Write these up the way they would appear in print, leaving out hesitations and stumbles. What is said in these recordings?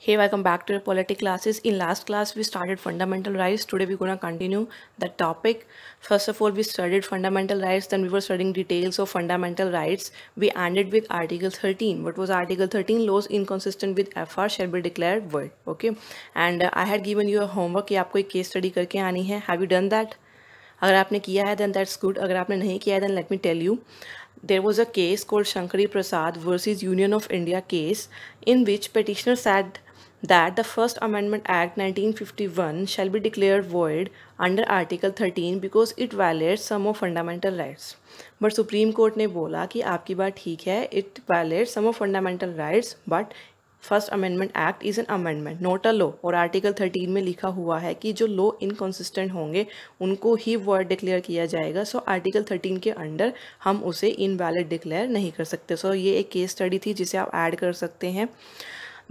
Hey, welcome back to your polity classes. In last class, we started fundamental rights. Today, we're gonna continue the topic. First of all, we studied fundamental rights. Then we were studying details of fundamental rights. We ended with Article 13. What was Article 13? Laws inconsistent with FR shall be declared void. Okay. And I had given you a homework कि आपको एक case study करके आनी है. Have you done that? अगर आपने किया है then that's good. अगर आपने नहीं किया है then let me tell you. There was a case called Shankari Prasad versus Union of India case in which petitioner said that the First Amendment Act 1951 shall be declared void under Article 13 because it violates some of fundamental rights. But Supreme Court ने बोला कि आपकी बात ठीक है, it violates some of fundamental rights, but first amendment act is an amendment not a law और article 13 में लिखा हुआ है कि जो लॉ इनकॉन्सिस्टेंट होंगे उनको ही वॉइड डिक्लेयर किया जाएगा. सो आर्टिकल 13 के अंडर हम उसे इनवैलिड डिक्लेयर नहीं कर सकते. सो ये एक केस स्टडी थी जिसे आप ऐड कर सकते हैं.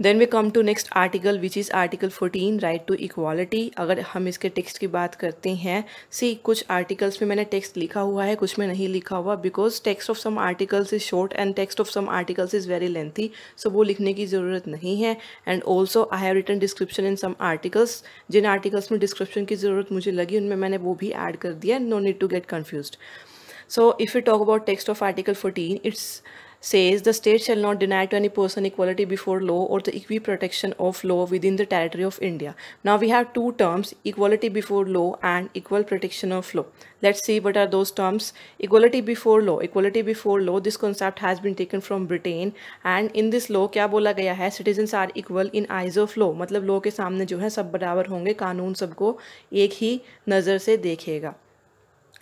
Then we come to next article which is article 14 right to equality. अगर हम इसके टेक्स्ट की बात करते हैं, सी कुछ आर्टिकल्स में मैंने टेक्स्ट लिखा हुआ है, कुछ में नहीं लिखा हुआ, because text of some articles is short and text of some articles is very lengthy. So वो लिखने की ज़रूरत नहीं है. And also I have written description in some articles. जिन आर्टिकल्स में डिस्क्रिप्शन की ज़रूरत मुझे लगी उनमें मैंने वो भी ऐड कर दिया. No need to get confused. So if we talk about text of Article 14, it says the state shall not deny to any person equality before law or the equal protection of law within the territory of India. Now we have two terms, equality before law and equal protection of law. Let's see what are those terms. Equality before law. Equality before law, this concept has been taken from Britain and in this law क्या बोला गया है, citizens are equal in eyes of law. मतलब law के सामने जो है सब बराबर होंगे, कानून सबको एक ही नज़र से देखेगा.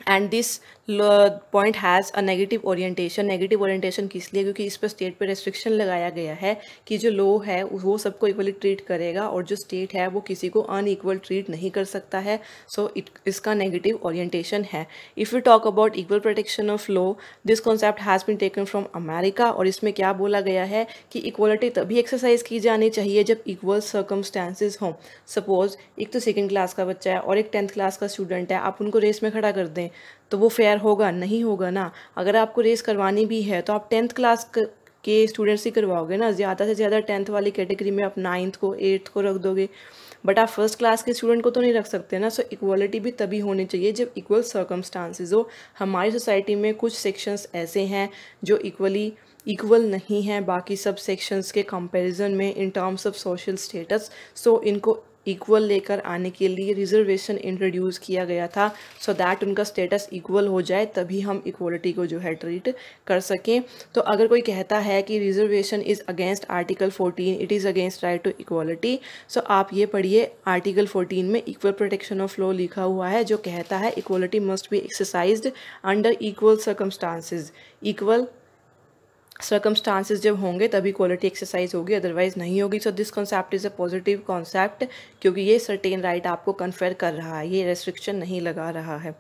And this point has a negative orientation. Negative orientation किस लिए? क्योंकि इस पर स्टेट पे रेस्ट्रिक्शन लगाया गया है कि जो लॉ है वो सबको इक्वली ट्रीट करेगा और जो स्टेट है वो किसी को अनइक्वल ट्रीट नहीं कर सकता है. सो इसका नेगेटिव ओरिएंटेशन है. If you talk about equal protection of law, this concept has been taken from America और इसमें क्या बोला गया है कि इक्वलिटी तभी एक्सरसाइज की जानी चाहिए जब इक्वल सर्कमस्टांसिस हों. सपोज एक तो सेकेंड क्लास का बच्चा है और एक 10th क्लास का स्टूडेंट है, आप उनको रेस में खड़ा कर दें तो वो फेयर होगा? नहीं होगा ना. अगर आपको रेस करवानी भी है तो आप 10th क्लास के स्टूडेंट्स ही करवाओगे ना. ज़्यादा से ज़्यादा 10th वाली कैटेगरी में आप 9th को 8th को रख दोगे, बट आप फर्स्ट क्लास के स्टूडेंट को तो नहीं रख सकते ना. सो इक्वलिटी भी तभी होनी चाहिए जब इक्वल सर्कमस्टांसिस हो. हमारी सोसाइटी में कुछ सेक्शंस ऐसे हैं जो इक्वल नहीं हैं बाकी सब सेक्शंस के कंपैरिजन में in terms of social status. So इनको इक्वल लेकर आने के लिए रिजर्वेशन इंट्रोड्यूस किया गया था सो दैट उनका स्टेटस इक्वल हो जाए, तभी हम इक्वलिटी को जो है ट्रीट कर सकें. तो अगर कोई कहता है कि reservation is against article 14, it is against right to equality, so आप ये पढ़िए आर्टिकल 14 में इक्वल प्रोटेक्शन ऑफ लॉ लिखा हुआ है जो कहता है equality must be exercised under equal circumstances. Equal circumstances जब होंगे तभी इक्वलिटी एक्सरसाइज होगी, अदरवाइज नहीं होगी. So this concept is a positive concept क्योंकि ये सर्टेन राइट आपको कन्फर कर रहा है, ये रेस्ट्रिक्शन नहीं लगा रहा है.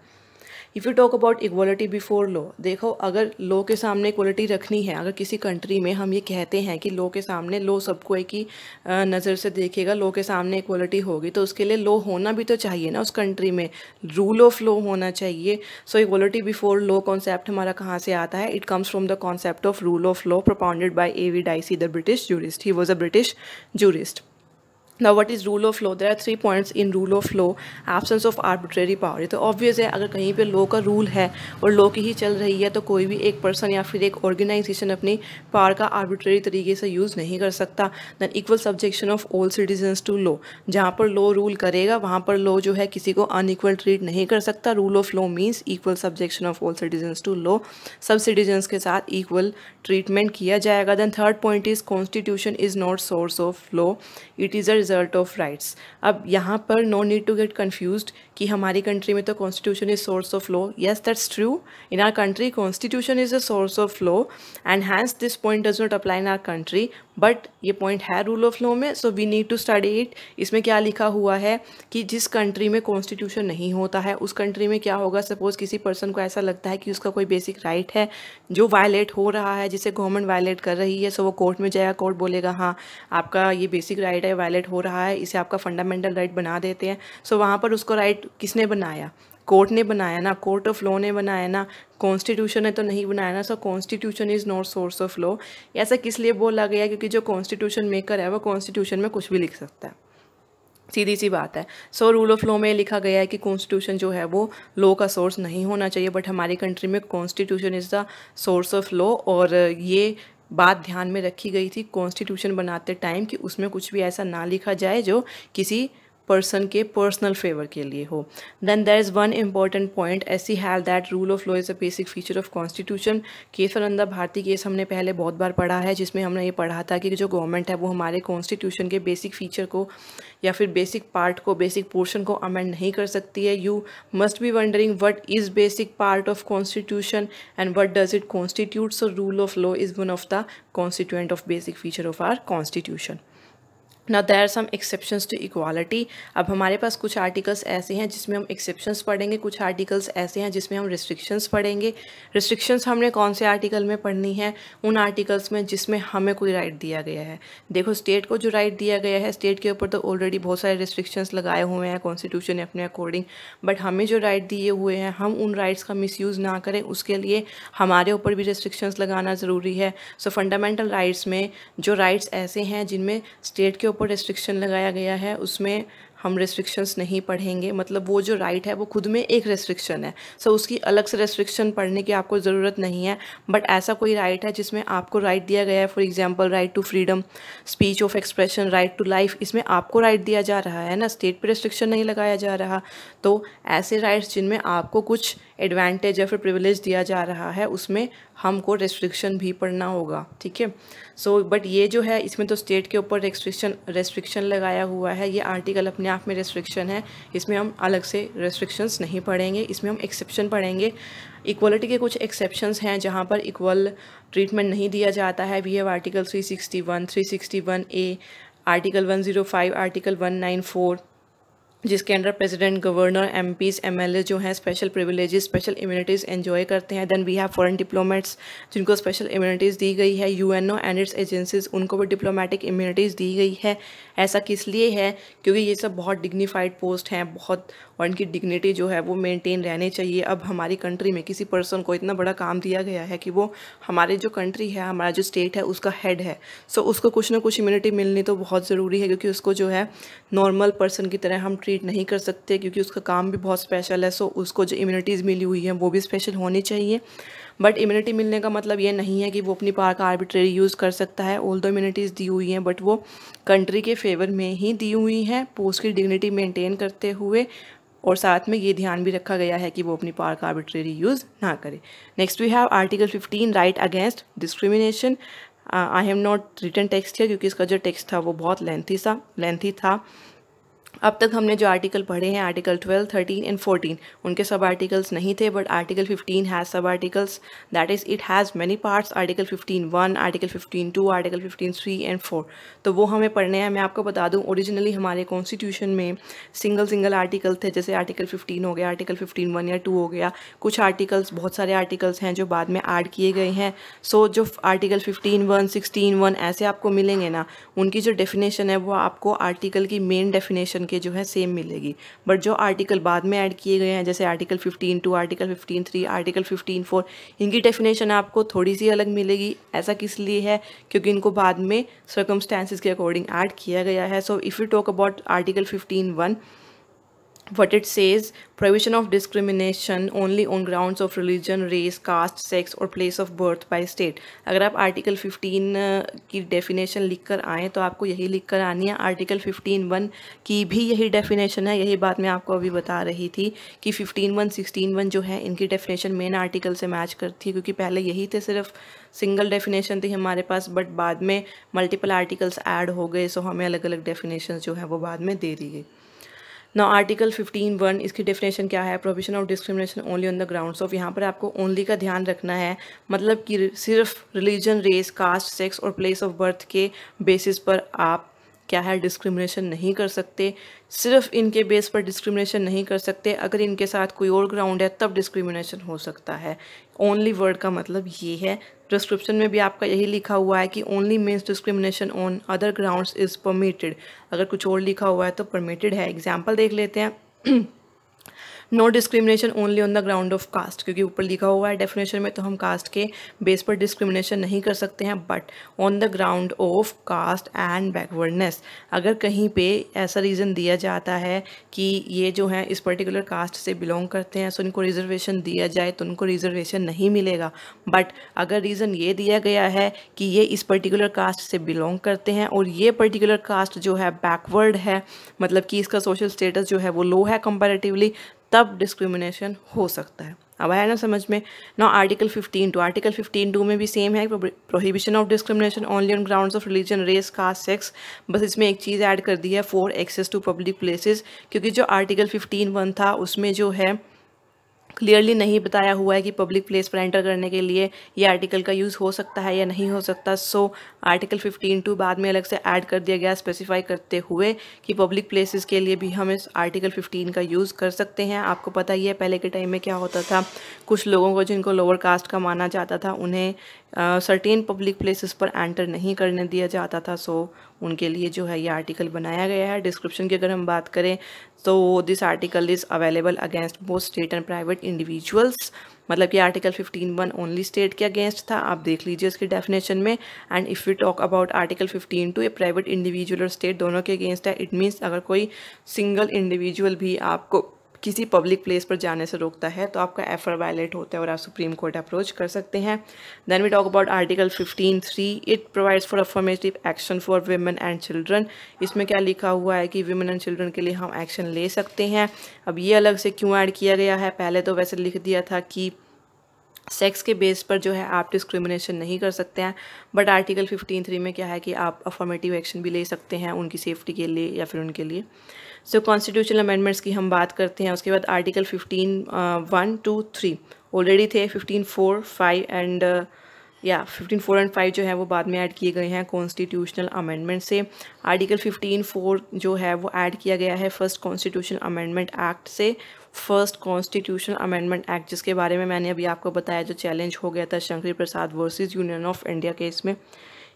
If you talk about equality before law, देखो अगर लॉ के सामने इक्वलिटी रखनी है, अगर किसी कंट्री में हम ये कहते हैं कि लॉ के सामने लॉ सबको एक ही नज़र से देखेगा, लॉ के सामने इक्वलिटी होगी, तो उसके लिए लॉ होना भी तो चाहिए ना उस कंट्री में, रूल ऑफ लॉ होना चाहिए. सो इक्वलिटी बिफोर लॉ कॉन्सेप्ट हमारा कहाँ से आता है? It comes from the concept of rule of law propounded bye A.V. Dicey, the British jurist. He was a British jurist. Now what is rule of law? There are 3 points in rule of law. Absence of arbitrary power. ये तो obvious है, अगर कहीं पे law का rule है और law की ही चल रही है तो कोई भी एक पर्सन या फिर एक ऑर्गेनाइजेशन अपनी पावर का आर्बिट्रेरी तरीके से यूज़ नहीं कर सकता. Then equal subjection of all citizens to law. जहाँ पर लॉ रूल करेगा वहाँ पर लॉ जो है किसी को अनइक्वल ट्रीट नहीं कर सकता. Rule of law means equal subjection of all citizens to law. सब सिटीजन्स के साथ इक्वल ट्रीटमेंट किया जाएगा. Then third point is constitution is not source of law, it is a result of rights. अब यहाँ पर no need to get confused कि हमारी कंट्री में तो constitution is source of law. Yes that's true, in our country constitution is a source of law and hence this point does not apply in our country, but ये point है rule of law में. So we need to study it. इसमें क्या लिखा हुआ है कि जिस कंट्री में कॉन्स्टिट्यूशन नहीं होता है उस कंट्री में क्या होगा. सपोज किसी पर्सन को ऐसा लगता है कि उसका कोई बेसिक राइट है जो वायलेट हो रहा है, जिसे गवर्नमेंट वायलेट कर रही है, सो वो कोर्ट में जाएगा, कोर्ट बोलेगा हाँ आपका ये बेसिक राइट है वायलेट हो रहा है, इसे आपका फंडामेंटल राइट बना देते हैं. सो वहाँ पर उसको राइट किसने बनाया? कोर्ट ने बनाया ना, कोर्ट ऑफ लॉ ने बनाया ना, कॉन्स्टिट्यूशन ने तो नहीं बनाया ना। So constitution is not source of law. ऐसा किस लिए बोला गया? क्योंकि जो कॉन्स्टिट्यूशन मेकर है वो कॉन्स्टिट्यूशन में कुछ भी लिख सकता है, सीधी सी बात है। सो रूल ऑफ लॉ में लिखा गया है कि कॉन्स्टिट्यूशन जो है वो लॉ का सोर्स नहीं होना चाहिए, बट हमारी कंट्री में constitution is the source of law. और ये बात ध्यान में रखी गई थी कॉन्स्टिट्यूशन बनाते टाइम कि उसमें कुछ भी ऐसा ना लिखा जाए जो किसी पर्सन के पर्सनल फेवर के लिए हो। Then there is one important point, ऐसी have that rule of law is a basic feature of constitution. Kesavananda Bharati case हमने पहले बहुत बार पढ़ा है, जिसमें हमने ये पढ़ा था कि जो गवर्नमेंट है वो हमारे कॉन्स्टिट्यूशन के बेसिक फीचर को या फिर बेसिक पार्ट को, बेसिक पोर्शन को अमेंड नहीं कर सकती है। You must be wondering what is basic part of constitution and what does it constitute. So rule of law is one of the constituent of basic feature of our constitution. Now there are some exceptions to equality। अब हमारे पास कुछ articles ऐसे हैं जिसमें हम exceptions पढ़ेंगे, कुछ articles ऐसे हैं जिसमें हम रिस्ट्रिक्शंस पढ़ेंगे। रिस्ट्रिक्शंस हमने कौन से आर्टिकल में पढ़नी है? उन आर्टिकल्स में जिसमें हमें कोई राइट दिया गया है। देखो स्टेट को जो राइट दिया गया है, स्टेट के ऊपर तो ऑलरेडी बहुत सारे रिस्ट्रिक्शंस लगाए हुए हैं कॉन्स्टिट्यूशन ने अपने अकॉर्डिंग, बट हमें जो राइट दिए हुए हैं हम उन राइट्स का मिसयूज़ ना करें, उसके लिए हमारे ऊपर भी रिस्ट्रिक्शंस लगाना ज़रूरी है। सो फंडामेंटल राइट्स में जो राइट्स ऐसे हैं जिनमें स्टेट के ऊपर रिस्ट्रिक्शन लगाया गया है, उसमें हम रेस्ट्रिक्शंस नहीं पढ़ेंगे। मतलब वो जो राइट है वो खुद में एक रेस्ट्रिक्शन है। सो उसकी अलग से रेस्ट्रिक्शन पढ़ने की आपको ज़रूरत नहीं है। बट ऐसा कोई राइट है जिसमें आपको राइट दिया गया है, for example right to freedom, speech of expression, right to life, इसमें आपको राइट दिया जा रहा है ना, स्टेट पे रेस्ट्रिक्शन नहीं लगाया जा रहा। तो ऐसे राइट्स जिनमें आपको कुछ एडवांटेज या फिर प्रिविलेज दिया जा रहा है, उसमें हमको रेस्ट्रिक्शन भी पढ़ना होगा, ठीक है। सो बट ये जो है इसमें तो स्टेट के ऊपर रेस्ट्रिक्शन लगाया हुआ है, ये आर्टिकल अपने आप में रेस्ट्रिक्शन है, इसमें हम अलग से रेस्ट्रिक्शंस नहीं पढ़ेंगे, इसमें हम एक्सेप्शन पढ़ेंगे। इक्वलिटी के कुछ एक्सेप्शंस हैं जहाँ पर इक्वल ट्रीटमेंट नहीं दिया जाता है। We have article 361, 361A, article 105, article 194, जिसके under president, governor, MPs, MLA जो हैं special privileges, special immunities enjoy करते हैं। Then we have foreign diplomats जिनको स्पेशल इम्यूनिटीज़ दी गई है। यूएनओ एंड इट्स एजेंसीज, उनको भी डिप्लोमेटिक इम्यूनिटीज़ दी गई है। ऐसा किस लिए है? क्योंकि ये सब बहुत डिग्निफाइड पोस्ट हैं, बहुत, और इनकी डिग्निटी जो है वो मेंटेन रहनी चाहिए। अब हमारी कंट्री में किसी पर्सन को इतना बड़ा काम दिया गया है कि वो हमारे जो कंट्री है, हमारा जो स्टेट है, उसका हेड है। सो उसको कुछ ना कुछ इम्यूनिटी मिलनी तो बहुत ज़रूरी है, क्योंकि उसको जो है नॉर्मल पर्सन की तरह हम ट्रीट नहीं कर सकते, क्योंकि उसका काम भी बहुत स्पेशल है। सो उसको जो इम्यूनिटीज़ मिली हुई हैं वो भी स्पेशल होनी चाहिए। बट इम्यूनिटी मिलने का मतलब ये नहीं है कि वो अपनी पावर का आर्बिट्रेरी यूज़ कर सकता है। ऑल दो इम्यूनिटीज़ दी हुई हैं बट वो कंट्री के फेवर में ही दी हुई हैं, पोस्ट की डिग्निटी मेंटेन करते हुए, और साथ में ये ध्यान भी रखा गया है कि वो अपनी पावर का आर्बिट्रेरी यूज़ ना करे। Next we have article 15, right against discrimination. I have not written text है क्योंकि इसका जो टेक्स्ट था वो बहुत लेंथी था। अब तक हमने जो आर्टिकल पढ़े हैं, आर्टिकल 12, 13 एंड 14, उनके सब आर्टिकल्स नहीं थे, बट आर्टिकल 15 हैज़ सब articles, that is it has many parts. Article 15(1), article 15(2), article 15(3) and 4, तो वो हमें पढ़ने हैं। मैं आपको बता दूं, ओरिजिनली हमारे कॉन्स्टिट्यूशन में सिंगल आर्टिकल थे, जैसे आर्टिकल 15 हो गया, आर्टिकल 15(1) या 2 हो गया। कुछ आर्टिकल्स, बहुत सारे आर्टिकल्स हैं जो बाद में ऐड किए गए हैं। सो जो आर्टिकल 15(1), 16(1 ऐसे आपको मिलेंगे ना, उनकी जो डेफिनेशन है वो आपको आर्टिकल की मेन डेफिनेशन के जो है सेम मिलेगी। बट जो आर्टिकल बाद में ऐड किए गए हैं, जैसे आर्टिकल 15(2), आर्टिकल 15(3), आर्टिकल 15(4, इनकी डेफिनेशन आपको थोड़ी सी अलग मिलेगी। ऐसा किस लिए है? क्योंकि इनको बाद में सर्कमस्टेंसेस के अकॉर्डिंग ऐड किया गया है। So if you talk about article 15(1), what it says, prohibition of discrimination only on grounds of religion, race, caste, sex और place of birth by state। अगर आप आर्टिकल 15 की डेफिनेशन लिख कर आएँ तो आपको यही लिख कर आनी है। आर्टिकल 15(1) की भी यही डेफिनेशन है। यही बात मैं आपको अभी बता रही थी कि 15(1), 16(1 जो है इनकी डेफिनेशन मेन आर्टिकल से मैच करती है, क्योंकि पहले यही थे, सिर्फ सिंगल डेफिनेशन थी हमारे पास, बट बाद में मल्टीपल आर्टिकल्स ऐड हो गए। सो हमें अलग अलग डेफिनेशन जो है वो बाद में दे दी गई। ना आर्टिकल 15(1) इसकी डेफिनेशन क्या है? Prohibition of discrimination only on the grounds of. यहाँ पर आपको ओनली का ध्यान रखना है, मतलब कि सिर्फ रिलीजन, रेस, कास्ट, सेक्स और प्लेस ऑफ बर्थ के बेसिस पर आप क्या है डिस्क्रिमिनेशन नहीं कर सकते। सिर्फ इनके बेस पर डिस्क्रिमिनेशन नहीं कर सकते, अगर इनके साथ कोई और ग्राउंड है तब डिस्क्रिमिनेशन हो सकता है। ओनली वर्ड का मतलब ये है। डिस्क्रिप्शन में भी आपका यही लिखा हुआ है कि only means discrimination on other grounds is permitted. अगर कुछ और लिखा हुआ है तो परमिटेड है। एग्जाम्पल देख लेते हैं। No discrimination only on the ground of caste, क्योंकि ऊपर लिखा हुआ है डेफिनेशन में, तो हम कास्ट के बेस पर डिस्क्रिमिनेशन नहीं कर सकते हैं, but on the ground of caste and backwardness. अगर कहीं पे ऐसा रीज़न दिया जाता है कि ये जो है इस पर्टिकुलर कास्ट से बिलोंग करते हैं, सो इनको रिजर्वेशन दिया जाए, तो उनको रिजर्वेशन नहीं मिलेगा। बट अगर रीज़न ये दिया गया है कि ये इस पर्टिकुलर कास्ट से बिलोंग करते हैं और ये पर्टिकुलर कास्ट जो है बैकवर्ड है, मतलब कि इसका सोशल स्टेटस जो है वो लो है कंपैरेटिवली, तब डिस्क्रिमिनेशन हो सकता है। अब आया ना समझ में। नाउ आर्टिकल 15(2), आर्टिकल 15(2) में भी सेम है, prohibition of discrimination only on grounds of religion, race, caste, sex. बस इसमें एक चीज़ ऐड कर दी है, for access to public places, क्योंकि जो आर्टिकल 15(1) था उसमें जो है क्लियरली नहीं बताया हुआ है कि पब्लिक प्लेस पर एंटर करने के लिए ये आर्टिकल का यूज़ हो सकता है या नहीं हो सकता। सो आर्टिकल 15(2) बाद में अलग से ऐड कर दिया गया, स्पेसिफाई करते हुए कि पब्लिक प्लेसेस के लिए भी हम इस आर्टिकल 15 का यूज़ कर सकते हैं। आपको पता ही है पहले के टाइम में क्या होता था, कुछ लोगों को जिनको लोअर कास्ट का माना जाता था उन्हें सर्टेन पब्लिक प्लेसेस पर एंटर नहीं करने दिया जाता था। सो उनके लिए जो है ये आर्टिकल बनाया गया है। डिस्क्रिप्शन की अगर हम बात करें तो this article is available against both state and private individuals, मतलब कि आर्टिकल 15(1) ओनली स्टेट के अगेंस्ट था, आप देख लीजिए इसकी डेफिनेशन में। And if you talk about article 15(2), ये प्राइवेट इंडिविजुअल और स्टेट दोनों के अगेंस्ट है। इट मीन्स अगर कोई सिंगल इंडिविजुअल भी आपको किसी पब्लिक प्लेस पर जाने से रोकता है तो आपका एफआर वायलेट होता है और आप सुप्रीम कोर्ट अप्रोच कर सकते हैं। Then we talk about article 15(3), it provides for affirmative action for women and children. इसमें क्या लिखा हुआ है कि विमेन एंड चिल्ड्रन के लिए हम एक्शन ले सकते हैं। अब ये अलग से क्यों ऐड किया गया है, पहले तो वैसे लिख दिया था कि सेक्स के बेस पर जो है आप डिस्क्रिमिनेशन नहीं कर सकते हैं, बट आर्टिकल 15(3) में क्या है कि आप अफर्मेटिव एक्शन भी ले सकते हैं उनकी सेफ्टी के लिए या फिर उनके लिए। सो कॉन्स्टिट्यूशनल अमेंडमेंट्स की हम बात करते हैं। उसके बाद आर्टिकल 15(1), 2, 3 ऑलरेडी थे। 15(4), 5 एंड 15(4) एंड 5 जो है वो बाद में ऐड किए गए हैं कॉन्स्टिट्यूशनल अमेंडमेंट से। आर्टिकल 15(4) जो है वो ऐड किया गया है फर्स्ट कॉन्स्टिट्यूशनल अमेंडमेंट एक्ट से। फर्स्ट कॉन्स्टिट्यूशनल अमेंडमेंट एक्ट जिसके बारे में मैंने अभी आपको बताया, जो चैलेंज हो गया था Shankar Prasad versus union of India case में।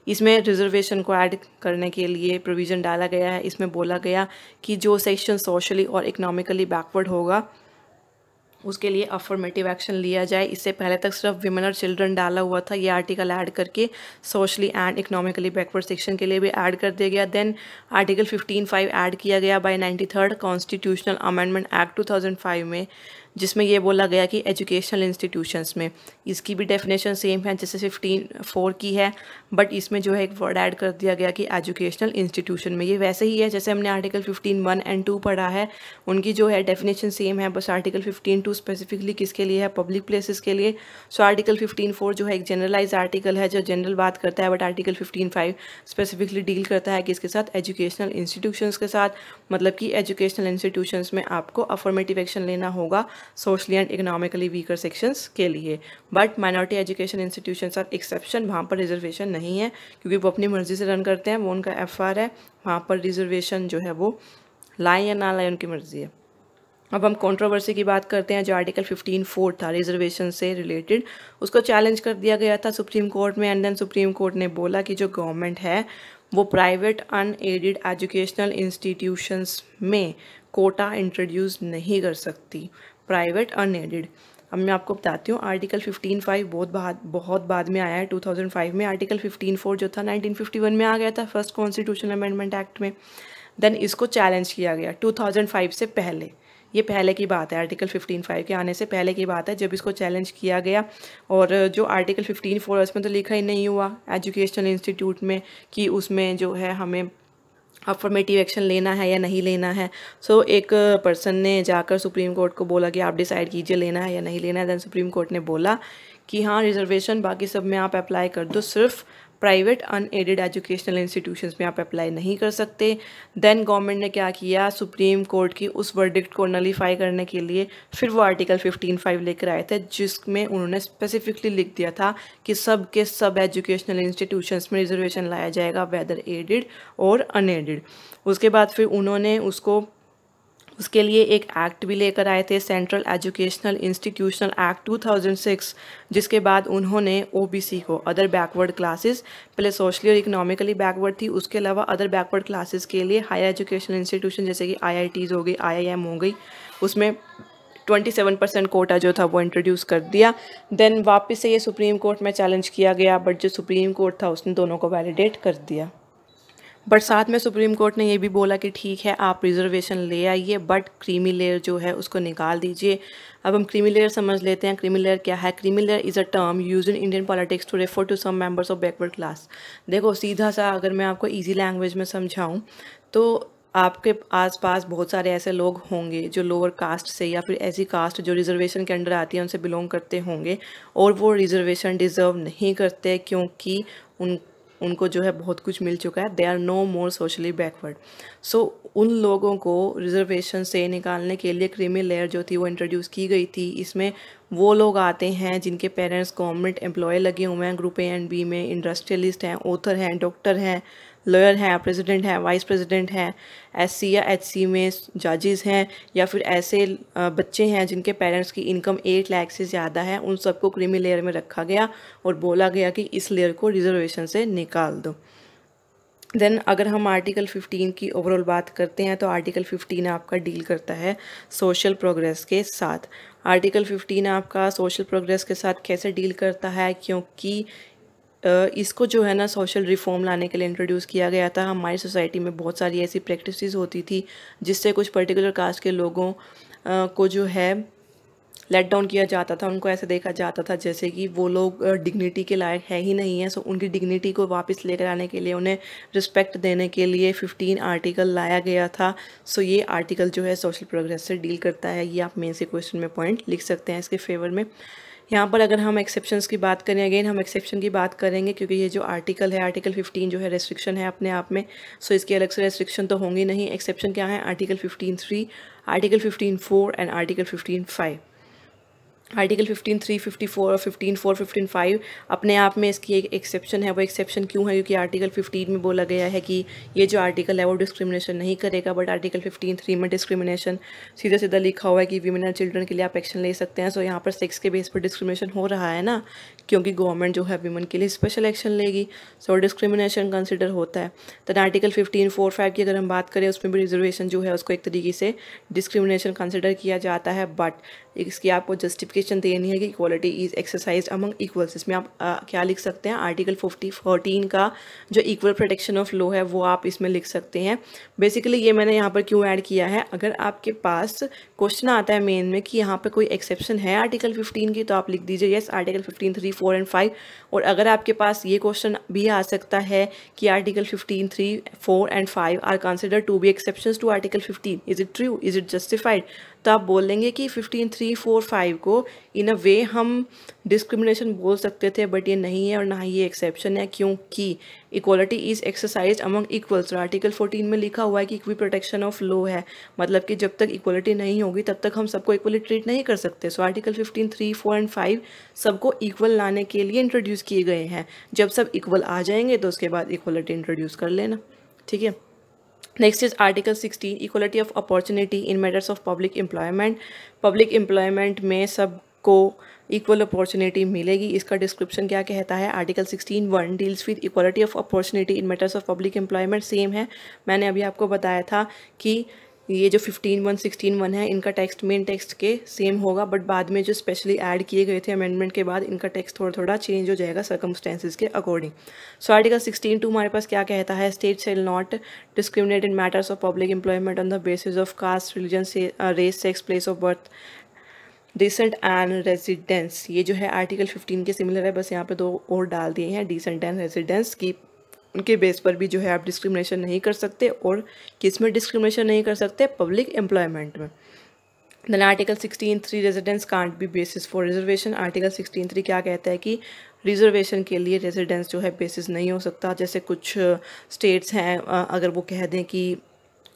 इसमें रिजर्वेशन को ऐड करने के लिए प्रोविज़न डाला गया है। इसमें बोला गया कि जो सेक्शन सोशली और इकोनॉमिकली बैकवर्ड होगा उसके लिए अफर्मेटिव एक्शन लिया जाए। इससे पहले तक सिर्फ विमेन और चिल्ड्रन डाला हुआ था, ये आर्टिकल ऐड करके socially and economically backward section के लिए भी ऐड कर दिया गया। देन आर्टिकल 15(5) ऐड किया गया bye 93rd constitutional amendment act 2005 में, जिसमें ये बोला गया कि एजुकेशनल इंस्टीट्यूशंस में, इसकी भी डेफिनेशन सेम है जैसे 15(4) की है, बट इसमें जो है एक वर्ड ऐड कर दिया गया कि एजुकेशनल इंस्टीट्यूशन में। ये वैसे ही है जैसे हमने आर्टिकल 15(1) एंड 2 पढ़ा है, उनकी जो है डेफिनेशन सेम है, बस आर्टिकल 15(2) स्पेसिफिकली किसके लिए है, पब्लिक प्लेसेस के लिए। सो आर्टिकल 15(4) जो है एक जनरलाइज आर्टिकल है जो जनरल बात करता है, बट आर्टिकल 15(5) स्पेसिफिकली डील करता है किसके साथ, एजुकेशनल इंस्टीट्यूशंस के साथ। मतलब कि एजुकेशनल इंस्टीट्यूशंस में आपको अफर्मेटिव एक्शन लेना होगा socially and economically weaker sections के लिए, but minority education institutions are exception, वहाँ पर रिजर्वेशन नहीं है क्योंकि वो अपनी मर्जी से रन करते हैं, वो उनका एफआर है, वहाँ पर रिजर्वेशन जो है वो लाएं या ना लाएं उनकी मर्जी है। अब हम कंट्रोवर्सी की बात करते हैं। जो आर्टिकल 15(4) था रिजर्वेशन से रिलेटेड, उसको चैलेंज कर दिया गया था सुप्रीम कोर्ट में, एंड देन सुप्रीम कोर्ट ने बोला कि जो गवर्नमेंट है वो प्राइवेट अनएडेड एजुकेशनल इंस्टीट्यूशंस में कोटा इंट्रोड्यूस नहीं कर सकती, प्राइवेट अनएडेड। अब मैं आपको बताती हूँ, आर्टिकल 15(5) बहुत बाद में आया है 2005 में। आर्टिकल 15(4) जो था 1951 में आ गया था फर्स्ट कॉन्स्टिट्यूशनल अमेंडमेंट एक्ट में। देन इसको चैलेंज किया गया 2005 से पहले, ये पहले की बात है, आर्टिकल 15(5) के आने से पहले की बात है जब इसको चैलेंज किया गया। और जो आर्टिकल 15(4) उसमें तो लिखा ही नहीं हुआ एजुकेशनल इंस्टीट्यूट में कि उसमें जो है हमें अफर्मेटिव एक्शन लेना है या नहीं लेना है। सो एक पर्सन ने जाकर सुप्रीम कोर्ट को बोला कि आप डिसाइड कीजिए लेना है या नहीं लेना है। देन सुप्रीम कोर्ट ने बोला कि हाँ रिजर्वेशन बाकी सब में आप अप्लाई कर दो, सिर्फ प्राइवेट अनएडेड एजुकेशनल इंस्टीट्यूशंस में आप अप्लाई नहीं कर सकते। देन गवर्नमेंट ने क्या किया, सुप्रीम कोर्ट की उस वर्डिक्ट को नलीफाई करने के लिए फिर वो आर्टिकल 15(5) लेकर आए थे, जिसमें उन्होंने स्पेसिफिकली लिख दिया था कि सब के सब एजुकेशनल इंस्टीट्यूशंस में रिजर्वेशन लाया जाएगा, वेदर एडेड और अनएडेड। उसके बाद फिर उन्होंने उसके लिए एक एक्ट भी लेकर आए थे, सेंट्रल एजुकेशनल इंस्टीट्यूशनल एक्ट 2006, जिसके बाद उन्होंने ओबीसी को, अदर बैकवर्ड क्लासेस, पहले सोशली और इकोनॉमिकली बैकवर्ड थी, उसके अलावा अदर बैकवर्ड क्लासेस के लिए हायर एजुकेशनल इंस्टीट्यूशन जैसे कि आईआईटीज़ हो गई, आईआईएम हो गई, उसमें 27% कोटा जो था वो इंट्रोड्यूस कर दिया। देन वापस से ये सुप्रीम कोर्ट में चैलेंज किया गया, बट जो सुप्रीम कोर्ट था उसने दोनों को वैलिडेट कर दिया। बट साथ में सुप्रीम कोर्ट ने ये भी बोला कि ठीक है आप रिजर्वेशन ले आइए, बट क्रीमी लेयर जो है उसको निकाल दीजिए। अब हम क्रीमी लेयर समझ लेते हैं। क्रीमी लेयर क्या है? Creamy layer is a term use in Indian politics to refer to some members of backward class. देखो सीधा सा अगर मैं आपको ईजी लैंग्वेज में समझाऊँ तो आपके आसपास बहुत सारे ऐसे लोग होंगे जो लोअर कास्ट से या फिर ऐसी कास्ट जो रिजर्वेशन के अंडर आती है उनसे बिलोंग करते होंगे, और वो रिजर्वेशन डिज़र्व नहीं करते क्योंकि उनको जो है बहुत कुछ मिल चुका है। They are no more socially backward. So उन लोगों को रिजर्वेशन से निकालने के लिए क्रीमी लेयर जो थी वो इंट्रोड्यूस की गई थी। इसमें वो लोग आते हैं जिनके पेरेंट्स गवर्नमेंट एम्प्लॉय लगे हुए हैं ग्रुप ए एंड बी में, इंडस्ट्रियलिस्ट हैं, ऑथर हैं, डॉक्टर हैं, लॉयर हैं, प्रेसिडेंट हैं, वाइस प्रेसिडेंट हैं, एससी या एचसी में जजेस हैं, या फिर ऐसे बच्चे हैं जिनके पेरेंट्स की इनकम 8 लाख से ज़्यादा है। उन सबको क्रीमी लेयर में रखा गया और बोला गया कि इस लेयर को रिजर्वेशन से निकाल दो। देन अगर हम आर्टिकल 15 की ओवरऑल बात करते हैं तो आर्टिकल 15 आपका डील करता है सोशल प्रोग्रेस के साथ। आर्टिकल 15 आपका सोशल प्रोग्रेस के साथ कैसे डील करता है? क्योंकि इसको जो है ना सोशल रिफॉर्म लाने के लिए इंट्रोड्यूस किया गया था। हमारी सोसाइटी में बहुत सारी ऐसी प्रैक्टिसेस होती थी जिससे कुछ पर्टिकुलर कास्ट के लोगों को जो है लेट डाउन किया जाता था। उनको ऐसे देखा जाता था जैसे कि वो लोग डिग्निटी के लायक है ही नहीं है। सो उनकी डिग्निटी को वापस लेकर आने के लिए, उन्हें रिस्पेक्ट देने के लिए 15 आर्टिकल लाया गया था। सो ये आर्टिकल जो है सोशल प्रोग्रेस से डील करता है। ये आप मेन से क्वेश्चन में पॉइंट लिख सकते हैं इसके फेवर में। यहाँ पर अगर हम एक्सेप्शंस की बात करें, अगेन हम एक्सेप्शन की बात करेंगे क्योंकि ये जो आर्टिकल है आर्टिकल 15 जो है रेस्ट्रिक्शन है अपने आप में। सो इसके अलग से रेस्ट्रिक्शन तो होंगी नहीं। एक्सेप्शन क्या है? Article 15(3), article 15(4) and article 15(5). Article 15(3), 54 और 15(4), 15(5) अपने आप में इसकी एक एक्सेप्शन है। वो एक्सेप्शन क्यों है? क्योंकि आर्टिकल 15 में बोला गया है कि ये जो आर्टिकल है वो डिस्क्रिमिनेशन नहीं करेगा, बट आर्टिकल 15(3) में डिस्क्रिमिनेशन सीधा सीधा लिखा हुआ है कि वीमेन एंड चिल्ड्रन के लिए आप एक्शन ले सकते हैं। सो यहाँ पर सेक्स के बेस पर डिस्क्रिमिनेशन हो रहा है ना, क्योंकि गवर्नमेंट जो है वीमेन के लिए स्पेशल एक्शन लेगी। सो डिस्क्रिमिनेशन कंसिडर होता है। तो आर्टिकल 15(4)(5) की अगर हम बात करें उसमें भी रिजर्वेशन जो है उसको एक तरीके से डिस्क्रिमिनेशन कंसिडर किया जाता है, बट इसकी आपको जस्टिफिकेशन देनी है कि equality is exercise among equals. इसमें आप क्या लिख सकते हैं? आर्टिकल 14 का जो इक्वल प्रोटेक्शन ऑफ लॉ है वो आप इसमें लिख सकते हैं। बेसिकली ये मैंने यहाँ पर क्यों ऐड किया है, अगर आपके पास क्वेश्चन आता है मेन में कि यहाँ पे कोई एक्सेप्शन है आर्टिकल 15 की, तो आप लिख दीजिए यस आर्टिकल 15, 3, 4 एंड 5। और अगर आपके पास ये क्वेश्चन भी आ सकता है कि article 15, 3, 4 and 5 are consider to be exceptions to article 15, is it true, is it justified? तो आप बोलेंगे कि 15, 3, 4, 5 को इन अ वे हम डिस्क्रिमिनेशन बोल सकते थे, बट ये नहीं है और ना ही ये एक्सेप्शन है, क्योंकि equality is exercise among equals. Article 14 में लिखा हुआ है कि इक्वी प्रोटेक्शन ऑफ लॉ है, मतलब कि जब तक इक्वालिटी नहीं होगी तब तक हम सबको इक्वली ट्रीट नहीं कर सकते। सो आर्टिकल 15, 3, 4 एंड 5 सबको इक्वल लाने के लिए इंट्रोड्यूस किए गए हैं। जब सब इक्वल आ जाएंगे तो उसके बाद इक्वलिटी इंट्रोड्यूस कर लेना, ठीक है। Next is article 16, equality of opportunity in matters of public employment. Public employment में सबको इक्वल अपॉर्चुनिटी मिलेगी। इसका डिस्क्रिप्शन क्या कहता है? Article 16(1) deals with equality of opportunity in matters of public employment. Same है, मैंने अभी आपको बताया था कि ये जो 15(1), 16(1) है इनका टेक्स्ट मेन टेक्स्ट के सेम होगा, बट बाद में जो स्पेशली ऐड किए गए थे अमेंडमेंट के बाद इनका टेक्स्ट थोड़ा थोड़ा चेंज हो जाएगा सर्कमस्टेंसेस के अकॉर्डिंग। सो आर्टिकल 16(2) हमारे पास क्या कहता है? State shall not discriminate in matters of public employment on the basis of caste, religion, race, sex, place of birth, descent and residence. ये जो है आर्टिकल 15 के सिमिलर है, बस यहाँ पे 2 और डाल दिए हैं, डिसेंट एंड रेजिडेंस की। उनके बेस पर भी जो है आप डिस्क्रिमिनेशन नहीं कर सकते। और किस में डिस्क्रिमिनेशन नहीं कर सकते? पब्लिक एम्प्लॉयमेंट में। Then article 16(3) residence can't be basis for reservation. Article 16(3) क्या कहता है कि रिजर्वेशन के लिए रेजिडेंस जो है बेसिस नहीं हो सकता। जैसे कुछ स्टेट्स हैं, अगर वो कह दें कि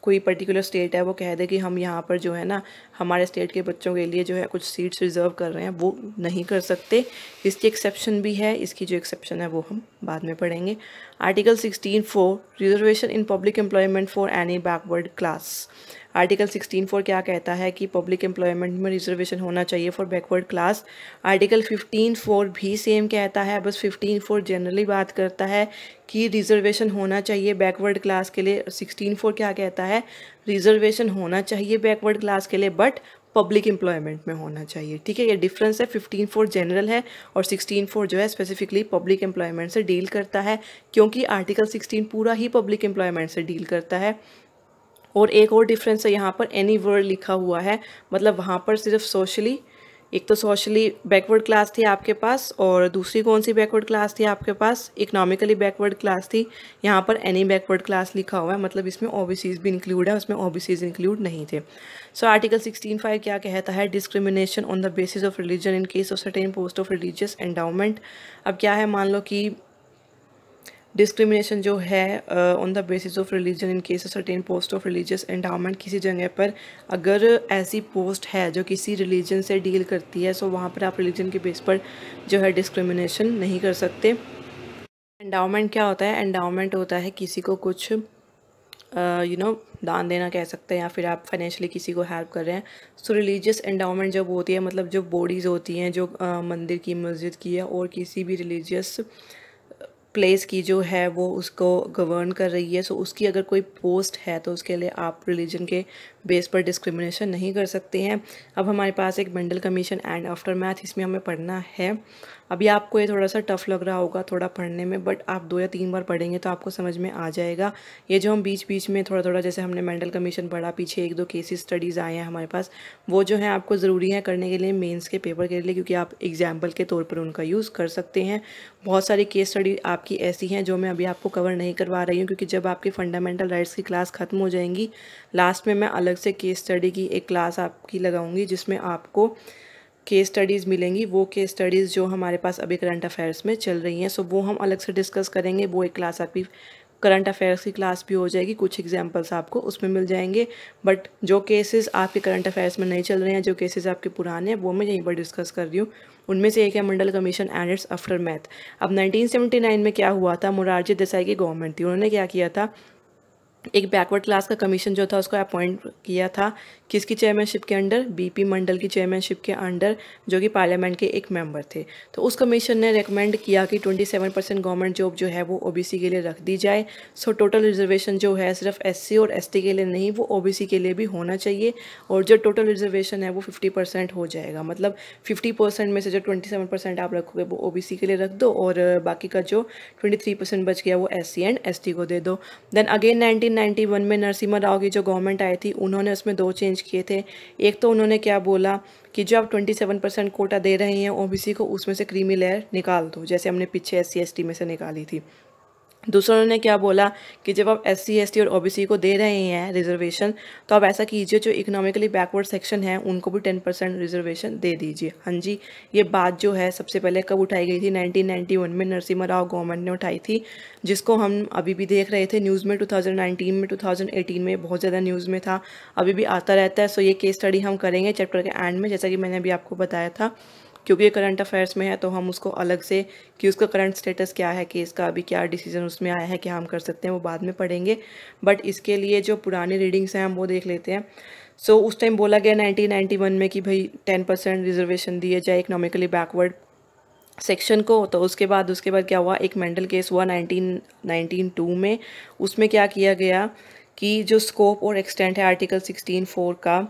कोई पर्टिकुलर स्टेट है वो कह दे कि हम यहाँ पर जो है ना हमारे स्टेट के बच्चों के लिए जो है कुछ सीट्स रिजर्व कर रहे हैं, वो नहीं कर सकते। इसकी एक्सेप्शन भी है, इसकी जो एक्सेप्शन है वो हम बाद में पढ़ेंगे। Article 16(4) reservation in public employment for any backward class. Article 16(4) क्या कहता है कि पब्लिक एम्प्लॉयमेंट में रिजर्वेशन होना चाहिए फॉर बैकवर्ड क्लास। आर्टिकल 15(4) भी सेम कहता है, बस 15(4) जनरली बात करता है कि रिजर्वेशन होना चाहिए बैकवर्ड क्लास के लिए। 16(4) क्या कहता है? रिजर्वेशन होना चाहिए बैकवर्ड क्लास के लिए, बट पब्लिक एम्प्लॉयमेंट में होना चाहिए। ठीक है, ये डिफरेंस है। 15(4) जनरल है और 16(4) जो है स्पेसिफिकली पब्लिक एम्प्लॉयमेंट से डील करता है, क्योंकि आर्टिकल 16 पूरा ही पब्लिक एम्प्लॉयमेंट से डील करता है। और एक और डिफरेंस है, यहाँ पर एनी वर्ड लिखा हुआ है, मतलब वहाँ पर सिर्फ सोशली, एक तो सोशली बैकवर्ड क्लास थी आपके पास, और दूसरी कौन सी बैकवर्ड क्लास थी आपके पास, इकोनॉमिकली बैकवर्ड क्लास थी। यहाँ पर एनी बैकवर्ड क्लास लिखा हुआ है, मतलब इसमें ओबीसीज भी इंक्लूड है, उसमें ओबीसीज इंक्लूड नहीं थे। सो आर्टिकल 16(5) क्या कहता है, discrimination on the basis of religion in case of certain post of religious endowment. अब क्या है, मान लो कि डिस्क्रिमिनेशन जो है on the basis of religion in case of certain post of religious endowment, किसी जगह पर अगर ऐसी पोस्ट है जो किसी रिलीजन से डील करती है, सो वहाँ पर आप रिलीजन के बेस पर जो है डिस्क्रिमिनेशन नहीं कर सकते। एंडाउमेंट क्या होता है, एंडाउमेंट होता है किसी को कुछ दान देना कह सकते हैं, या फिर आप फाइनेंशियली किसी को हेल्प कर रहे हैं। सो रिलीजियस एंडाउमेंट जब होती है, मतलब जो बॉडीज़ होती हैं जो मंदिर की, मस्जिद की है, और किसी भी रिलीजियस प्लेस की जो है वो उसको गवर्न कर रही है, सो उसकी अगर कोई पोस्ट है तो उसके लिए आप रिलीजन के बेस पर डिस्क्रिमिनेशन नहीं कर सकते हैं। अब हमारे पास एक Mendel commission and after math, इसमें हमें पढ़ना है। अभी आपको ये थोड़ा सा टफ लग रहा होगा थोड़ा पढ़ने में, बट आप 2 या 3 बार पढ़ेंगे तो आपको समझ में आ जाएगा। ये जो हम बीच बीच में थोड़ा थोड़ा, जैसे हमने मेंडल कमीशन पढ़ा, पीछे 1-2 केसेस स्टडीज़ आए हैं हमारे पास, वो जो है आपको ज़रूरी है करने के लिए मेंस के पेपर के लिए, क्योंकि आप एग्जाम्पल के तौर पर उनका यूज़ कर सकते हैं। बहुत सारी केस स्टडी आपकी ऐसी हैं जो मैं अभी आपको कवर नहीं करवा रही हूँ, क्योंकि जब आपकी फंडामेंटल राइट्स की क्लास ख़त्म हो जाएंगी, लास्ट में मैं अलग से केस स्टडी की एक क्लास आपकी लगाऊंगी, जिसमें आपको केस स्टडीज़ मिलेंगी। वो केस स्टडीज़ जो हमारे पास अभी करंट अफेयर्स में चल रही हैं, सो वो हम अलग से डिस्कस करेंगे। वो एक क्लास आपकी करंट अफेयर्स की क्लास भी हो जाएगी, कुछ एग्जांपल्स आपको उसमें मिल जाएंगे। बट जो केसेस आपके करंट अफेयर्स में नहीं चल रहे हैं, जो केसेस आपके पुराने हैं, वो मैं यहीं पर डिस्कस कर रही हूँ। उनमें से एक है Mandal commission and its aftermath. अब 1979 में क्या हुआ था, मोरारजी देसाई की गवर्नमेंट थी, उन्होंने क्या किया था, एक बैकवर्ड क्लास का कमीशन जो था उसको अपॉइंट किया था, किसकी चेयरमैनशिप के अंडर, बीपी मंडल की चेयरमैनशिप के अंडर, जो कि पार्लियामेंट के एक मेंबर थे। तो उस कमीशन ने रेकमेंड किया कि 27% गवर्नमेंट जॉब जो है वो ओबीसी के लिए रख दी जाए। सो टोटल रिजर्वेशन जो है सिर्फ एससी और एसटी के लिए नहीं, वो ओबीसी के लिए भी होना चाहिए, और जो टोटल रिजर्वेशन है वो 50% हो जाएगा। मतलब 50% में से जो 27% आप रखोगे वो ओबीसी के लिए रख दो, और बाकी का जो 23% बच गया वो एससी एंड एसटी को दे दो। देन अगेन 1991 में नरसिम्हा राव की जो गवर्नमेंट आई थी, उन्होंने उसमें 2 चेंज किए थे। एक तो उन्होंने क्या बोला कि जो आप 27% कोटा दे रहे हैं ओबीसी को, उसमें से क्रीमी लेयर निकाल दो, जैसे हमने पीछे एससी एसटी में से निकाली थी। दूसरा उन्होंने क्या बोला कि जब आप एससी एसटी और ओबीसी को दे रहे हैं रिजर्वेशन, तो आप ऐसा कीजिए जो इकोनॉमिकली बैकवर्ड सेक्शन है उनको भी 10% रिजर्वेशन दे दीजिए। हाँ जी, ये बात जो है सबसे पहले कब उठाई गई थी, 1991 में नरसिम्हा राव गवर्नमेंट ने उठाई थी, जिसको हम अभी भी देख रहे थे न्यूज़ में। 2019 में, 2018 में बहुत ज़्यादा न्यूज़ में था, अभी भी आता रहता है। सो ये केस स्टडी हम करेंगे चैप्टर के एंड में, जैसा कि मैंने अभी आपको बताया था, क्योंकि ये करंट अफेयर्स में है तो हम उसको अलग से, कि उसका करंट स्टेटस क्या है, केस का अभी क्या डिसीजन उसमें आया है, क्या हम कर सकते हैं, वो बाद में पढ़ेंगे। बट इसके लिए जो पुरानी रीडिंग्स हैं हम वो देख लेते हैं। सो उस टाइम बोला गया 1991 में कि भाई 10% रिजर्वेशन दिए जाए इकोनॉमिकली बैकवर्ड सेक्शन को। तो उसके बाद क्या हुआ, एक मेंडल केस हुआ 1992 में। उसमें क्या किया गया कि जो स्कोप और एक्सटेंट है आर्टिकल 16(4) का,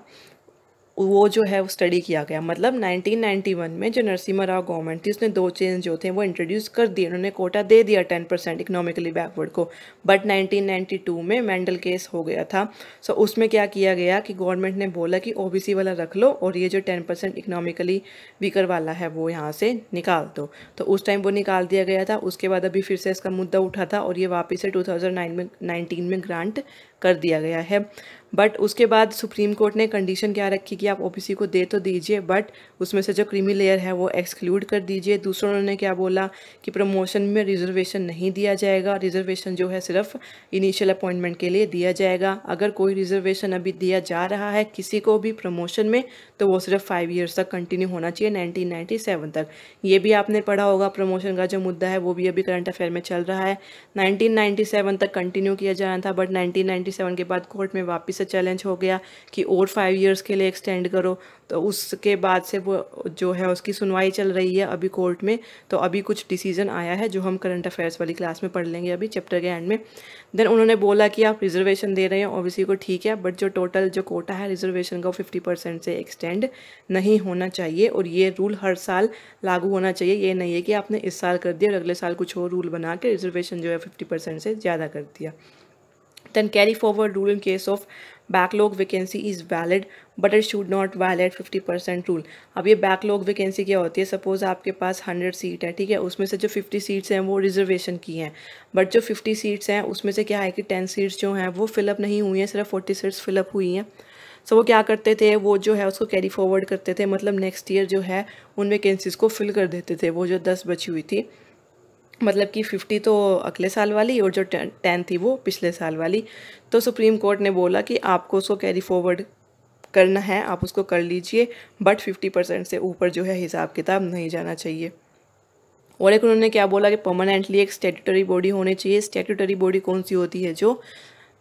वो जो है वो स्टडी किया गया। मतलब 1991 में जो नरसिम्हा राव गवर्नमेंट थी, उसने 2 चेंज जो थे वो इंट्रोड्यूस कर दिए, उन्होंने कोटा दे दिया 10% इकोनॉमिकली बैकवर्ड को। बट 1992 में मेंडल केस हो गया था। सो उसमें क्या किया गया कि गवर्नमेंट ने बोला कि ओबीसी वाला रख लो, और ये जो 10% इकोनॉमिकली वीकर वाला है वो यहाँ से निकाल दो। तो उस टाइम वो निकाल दिया गया था। उसके बाद अभी फिर से इसका मुद्दा उठा था, और ये वापस से 2019 में ग्रांट कर दिया गया है। बट उसके बाद सुप्रीम कोर्ट ने कंडीशन क्या रखी कि आप ओबीसी को दे तो दीजिए, बट उसमें से जो क्रीमी लेयर है वो एक्सक्लूड कर दीजिए। दूसरा उन्होंने क्या बोला कि प्रमोशन में रिजर्वेशन नहीं दिया जाएगा, रिजर्वेशन जो है सिर्फ इनिशियल अपॉइंटमेंट के लिए दिया जाएगा। अगर कोई रिजर्वेशन अभी दिया जा रहा है किसी को भी प्रमोशन में, तो वो सिर्फ 5 ईयर्स तक कंटिन्यू होना चाहिए, 1997 तक। ये भी आपने पढ़ा होगा, प्रमोशन का जो मुद्दा है वो भी अभी करंट अफेयर में चल रहा है। 1997 तक कंटिन्यू किया जाना था, बट 1997 1997 के बाद कोर्ट में वापस से चैलेंज हो गया कि और 5 ईयर्स के लिए एक्सटेंड करो। तो उसके बाद से वो जो है उसकी सुनवाई चल रही है अभी कोर्ट में। तो अभी कुछ डिसीजन आया है जो हम करंट अफेयर्स वाली क्लास में पढ़ लेंगे अभी चैप्टर के एंड में। देन उन्होंने बोला कि आप रिजर्वेशन दे रहे हैं ओबीसी को, ठीक है, बट जो टोटल जो कोटा है रिजर्वेशन का वो 50% से एक्सटेंड नहीं होना चाहिए और ये रूल हर साल लागू होना चाहिए। ये नहीं है कि आपने इस साल कर दिया और अगले साल कुछ और रूल बना के रिजर्वेशन जो है 50% से ज़्यादा कर दिया। Then carry forward rule in case of backlog vacancy is valid but it should not violate 50% rule। अब ये बैकलॉग वैकेंसी क्या होती है? सपोज आपके पास 100 सीट है, ठीक है, उसमें से जो 50 सीट्स हैं वो रिजर्वेशन की हैं, बट जो 50 सीट्स हैं उसमें से क्या है कि 10 सीट्स जो हैं वो फिलअप नहीं हुई हैं, सिर्फ 40 सीट्स फिलअप हुई हैं। सो वो क्या करते थे, वो जो है उसको कैरी फॉरवर्ड करते थे, मतलब नेक्स्ट ईयर जो है उन वैकेंसीज़ को फिल कर देते थे, वो जो 10 बची हुई थी, मतलब कि 50 तो अगले साल वाली और जो 10 थी वो पिछले साल वाली। तो सुप्रीम कोर्ट ने बोला कि आपको उसको कैरी फॉरवर्ड करना है, आप उसको कर लीजिए, बट 50% से ऊपर जो है हिसाब किताब नहीं जाना चाहिए। और एक उन्होंने क्या बोला कि परमानेंटली एक स्टैट्यूटरी बॉडी होनी चाहिए। स्टैट्यूटरी बॉडी कौन सी होती है? जो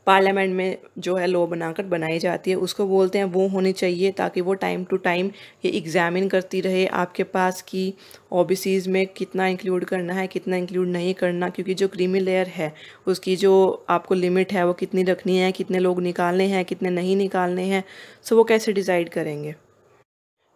पार्लियामेंट में जो है लॉ बनाकर बनाई जाती है उसको बोलते हैं, वो होनी चाहिए, ताकि वो टाइम टू टाइम ये एग्जामिन करती रहे आपके पास कि ओबीसीज़ में कितना इंक्लूड करना है, कितना इंक्लूड नहीं करना, क्योंकि जो क्रीमी लेयर है उसकी जो आपको लिमिट है वो कितनी रखनी है, कितने लोग निकालने हैं, कितने नहीं निकालने हैं, सो वो कैसे डिसाइड करेंगे?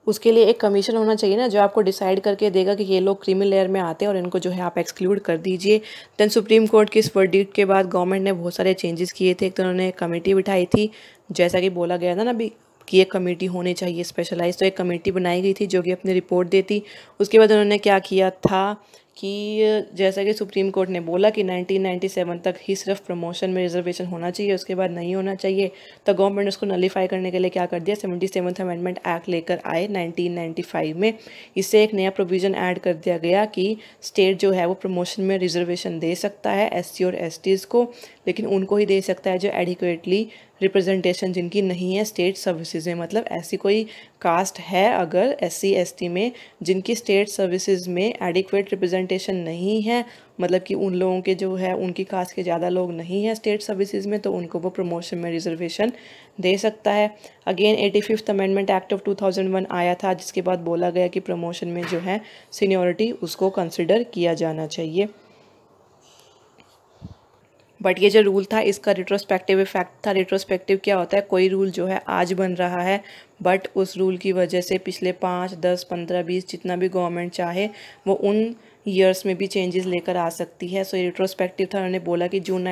उसके लिए एक कमीशन होना चाहिए ना, जो आपको डिसाइड करके देगा कि ये लोग क्रीमी लेयर में आते हैं और इनको जो है आप एक्सक्लूड कर दीजिए। देन सुप्रीम कोर्ट की इस वर्डिक्ट के बाद गवर्नमेंट ने बहुत सारे चेंजेस किए थे। एक तो उन्होंने एक कमेटी बिठाई थी, जैसा कि बोला गया था ना अभी कि एक कमेटी होनी चाहिए स्पेशलाइज, तो एक कमेटी बनाई गई थी जो कि अपनी रिपोर्ट देती। उसके बाद उन्होंने क्या किया था कि जैसा कि सुप्रीम कोर्ट ने बोला कि 1997 तक ही सिर्फ प्रमोशन में रिजर्वेशन होना चाहिए, उसके बाद नहीं होना चाहिए, तो गवर्नमेंट ने उसको नलीफाई करने के लिए क्या कर दिया, 77th अमेंडमेंट एक्ट लेकर आए 1995 में। इससे एक नया प्रोविज़न ऐड कर दिया गया कि स्टेट जो है वो प्रमोशन में रिजर्वेशन दे सकता है एससी और एसटीज़ को, लेकिन उनको ही दे सकता है जो एडिक्वेटली रिप्रेजेंटेशन जिनकी नहीं है स्टेट सर्विसेज में। मतलब ऐसी कोई कास्ट है अगर एससी एसटी में जिनकी स्टेट सर्विसेज में एडिक्वेट रिप्रेजेंटेशन नहीं है, मतलब कि उन लोगों के जो है उनकी कास्ट के ज़्यादा लोग नहीं हैं स्टेट सर्विसेज में, तो उनको वो प्रमोशन में रिजर्वेशन दे सकता है। Again 85th amendment act of 2001 आया था, जिसके बाद बोला गया कि प्रमोशन में जो है सीनियरिटी उसको कंसिडर किया जाना चाहिए। बट ये जो रूल था इसका रिट्रोस्पेक्टिव इफेक्ट था। रिट्रोस्पेक्टिव क्या होता है? कोई रूल जो है आज बन रहा है, बट उस रूल की वजह से पिछले 5, 10, 15, 20 जितना भी गवर्नमेंट चाहे वो उन ईयर्स में भी चेंजेस लेकर आ सकती है। सो ये रिट्रोस्पेक्टिव था। उन्होंने बोला कि जून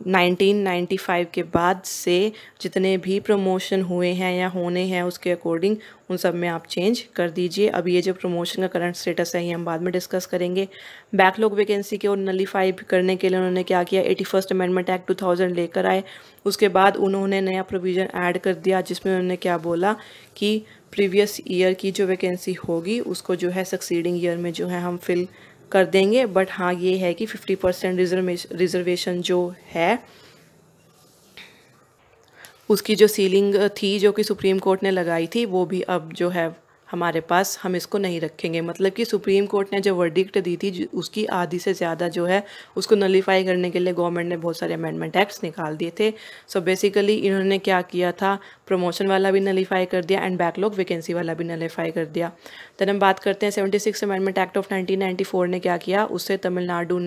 1995 के बाद से जितने भी प्रमोशन हुए हैं या होने हैं उसके अकॉर्डिंग उन सब में आप चेंज कर दीजिए। अब ये जो प्रमोशन का करंट स्टेटस है ये हम बाद में डिस्कस करेंगे। बैकलॉग वैकेंसी को नलीफाई करने के लिए उन्होंने क्या किया, 81st अमेंडमेंट एक्ट 2000 लेकर आए। उसके बाद उन्होंने नया प्रोविज़न ऐड कर दिया जिसमें उन्होंने क्या बोला कि प्रीवियस ईयर की जो वैकेंसी होगी उसको जो है सक्सीडिंग ईयर में जो है हम फिल कर देंगे। बट हाँ ये है कि 50% रिजर्वेशन जो है उसकी जो सीलिंग थी जो कि सुप्रीम कोर्ट ने लगाई थी वो भी अब जो है हमारे पास हम इसको नहीं रखेंगे। मतलब कि सुप्रीम कोर्ट ने जो वर्डिक्ट दी थी उसकी आधी से ज़्यादा जो है उसको नलीफाई करने के लिए गवर्नमेंट ने बहुत सारे अमेंडमेंट एक्ट्स निकाल दिए थे। सो बेसिकली इन्होंने क्या किया था, प्रमोशन वाला भी नलीफाई कर दिया एंड बैकलॉग वैकेंसी वाला भी नलीफाई कर दिया। देन हम बात करते हैं 76 अमेंडमेंट एक्ट ऑफ 1994 ने क्या किया, उससे तमिलनाडु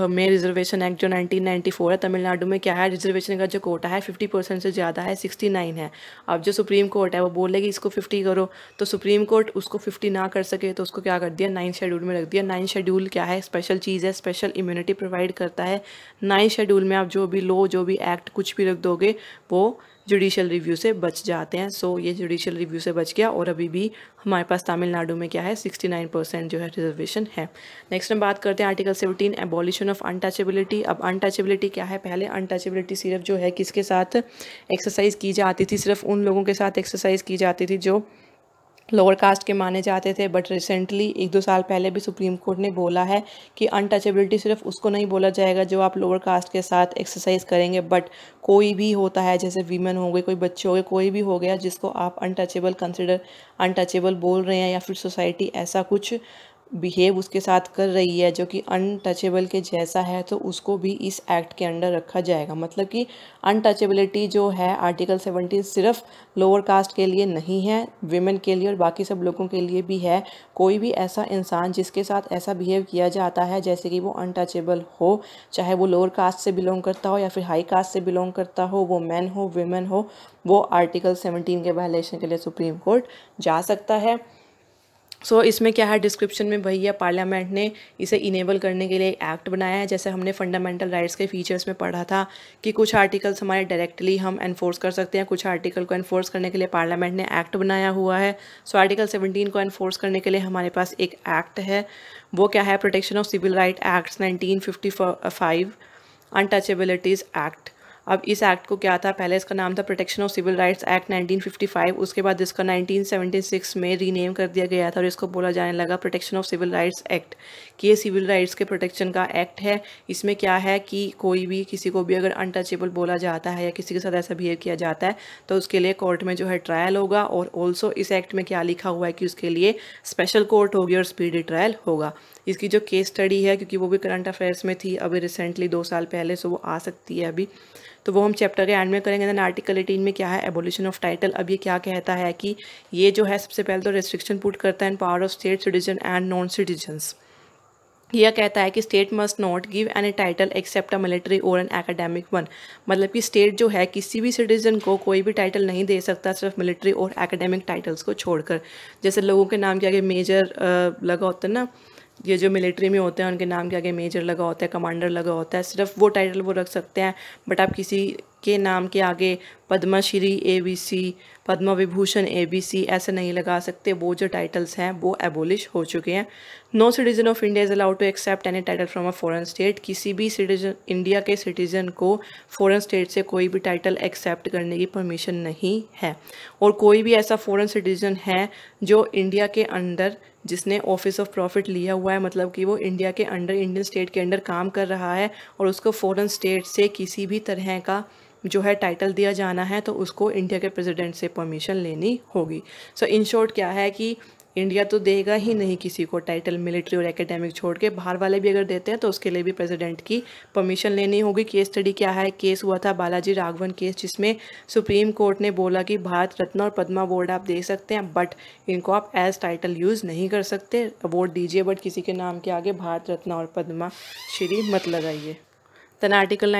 में रिजर्वेशन एक्ट जो 1994 है, तमिलनाडु में क्या है रिजर्वेशन का जो कोटा है 50% से ज़्यादा है, 69 है। अब जो सुप्रीम कोर्ट है वो बोलेगी इसको 50 करो, तो सुप्रीम कोर्ट उसको 50 ना कर सके तो उसको क्या कर दिया 9th शेड्यूल में रख दिया। 9th शेड्यूल क्या है, स्पेशल चीज़ है, स्पेशल इम्यूनिटी प्रोवाइड करता है। 9th शेड्यूल में आप जो भी लॉ जो भी एक्ट कुछ भी रख दोगे वो जुडिशियल रिव्यू से बच जाते हैं। सो ये जुडिशियल रिव्यू से बच गया और अभी भी हमारे पास तमिलनाडु में क्या है 69% जो है रिजर्वेशन है। नेक्स्ट हम बात करते हैं आर्टिकल 17 एबॉलिशन ऑफ अनटचेबिलिटी। अब अनटचेबिलिटी क्या है, पहले अनटचेबिलिटी सिर्फ जो है किसके साथ एक्सरसाइज की जाती थी, सिर्फ उन लोगों के साथ एक्सरसाइज की जाती थी जो लोअर कास्ट के माने जाते थे। बट रिसेंटली 1-2 साल पहले भी सुप्रीम कोर्ट ने बोला है कि अनटचेबिलिटी सिर्फ उसको नहीं बोला जाएगा जो आप लोअर कास्ट के साथ एक्सरसाइज करेंगे, बट कोई भी होता है जैसे वीमेन हो गए, कोई बच्चे हो गए, कोई भी हो गया जिसको आप अनटचेबल बोल रहे हैं या फिर सोसाइटी ऐसा कुछ बिहेव उसके साथ कर रही है जो कि अनटचेबल के जैसा है, तो उसको भी इस एक्ट के अंडर रखा जाएगा। मतलब कि अनटचेबिलिटी जो है आर्टिकल 17 सिर्फ लोअर कास्ट के लिए नहीं है, विमेन के लिए और बाकी सब लोगों के लिए भी है। कोई भी ऐसा इंसान जिसके साथ ऐसा बिहेव किया जाता है जैसे कि वो अनटचेबल हो, चाहे वो लोअर कास्ट से बिलोंग करता हो या फिर हाई कास्ट से बिलोंग करता हो, वो मैन हो विमेन हो, वो आर्टिकल 17 के वायलेशन के लिए सुप्रीम कोर्ट जा सकता है। इसमें क्या है, डिस्क्रिप्शन में वही है, पार्लियामेंट ने इसे इनेबल करने के लिए एक एक्ट बनाया है। जैसे हमने फंडामेंटल राइट्स के फीचर्स में पढ़ा था कि कुछ आर्टिकल्स हमारे डायरेक्टली हम एनफोर्स कर सकते हैं, कुछ आर्टिकल को एनफोर्स करने के लिए पार्लियामेंट ने एक्ट बनाया हुआ है। आर्टिकल 17 को एनफोर्स करने के लिए हमारे पास एक एक्ट है, वो क्या है, protection of civil right acts 1955 untouchabilities act. अब इस एक्ट को क्या था, पहले इसका नाम था protection of civil rights act 1955, उसके बाद इसका 1976 में रीनेम कर दिया गया था और इसको बोला जाने लगा protection of civil rights act, कि ये सिविल राइट्स के प्रोटेक्शन का एक्ट है। इसमें क्या है कि कोई भी किसी को भी अगर अनटचेबल बोला जाता है या किसी के साथ ऐसा बिहेव किया जाता है तो उसके लिए कोर्ट में जो है ट्रायल होगा, और ऑल्सो इस एक्ट में क्या लिखा हुआ है कि उसके लिए स्पेशल कोर्ट होगी और स्पीडी ट्रायल होगा। इसकी जो केस स्टडी है, क्योंकि वो भी करंट अफेयर्स में थी अभी रिसेंटली 2 साल पहले, सो वो आ सकती है अभी, तो वो हम चैप्टर के एंड में करेंगे। देन आर्टिकल 18 में क्या है, एबोलिशन ऑफ टाइटल। अब ये क्या कहता है कि ये जो है सबसे पहले तो रेस्ट्रिक्शन पुट करता है in power of state citizen and non citizens. यह कहता है कि state must not give any title except a military और एन एकेडमिक वन। मतलब कि स्टेट जो है किसी भी सिटीजन को कोई भी टाइटल नहीं दे सकता सिर्फ मिलिट्री और एकेडमिक टाइटल्स को छोड़कर। जैसे लोगों के नाम के आगे मेजर लगा होता है ना, ये जो मिलिट्री में होते हैं उनके नाम के आगे मेजर लगा होता है, कमांडर लगा होता है, सिर्फ वो टाइटल वो रख सकते हैं। बट आप किसी के नाम के आगे पद्मश्री ABC, पद्म विभूषण ABC ऐसे नहीं लगा सकते। वो जो टाइटल्स हैं वो एबोलिश हो चुके हैं। No citizen of India is allowed to accept any title from a foreign state. किसी भी सिटीजन, इंडिया के सिटीजन को फॉरेन स्टेट से कोई भी टाइटल एक्सेप्ट करने की परमिशन नहीं है। और कोई भी ऐसा फॉरेन सिटीजन है जो इंडिया के अंडर, जिसने ऑफिस ऑफ प्रॉफिट लिया हुआ है, मतलब कि वो इंडिया के अंडर, इंडियन स्टेट के अंडर काम कर रहा है और उसको फॉरेन स्टेट से किसी भी तरह का जो है टाइटल दिया जाना है तो उसको इंडिया के प्रेसिडेंट से परमिशन लेनी होगी। इन शॉर्ट क्या है कि इंडिया तो देगा ही नहीं किसी को टाइटल, मिलिट्री और एकेडमिक छोड़ के। बाहर वाले भी अगर देते हैं तो उसके लिए भी प्रेसिडेंट की परमिशन लेनी होगी। केस स्टडी क्या है, केस हुआ था बालाजी राघवन केस, जिसमें सुप्रीम कोर्ट ने बोला कि भारत रत्न और पद्मा अवार्ड आप दे सकते हैं बट इनको आप एज टाइटल यूज़ नहीं कर सकते। अवार्ड दीजिए बट किसी के नाम के आगे भारत रत्न और पद्मा श्री मत लगाइए। देन आर्टिकल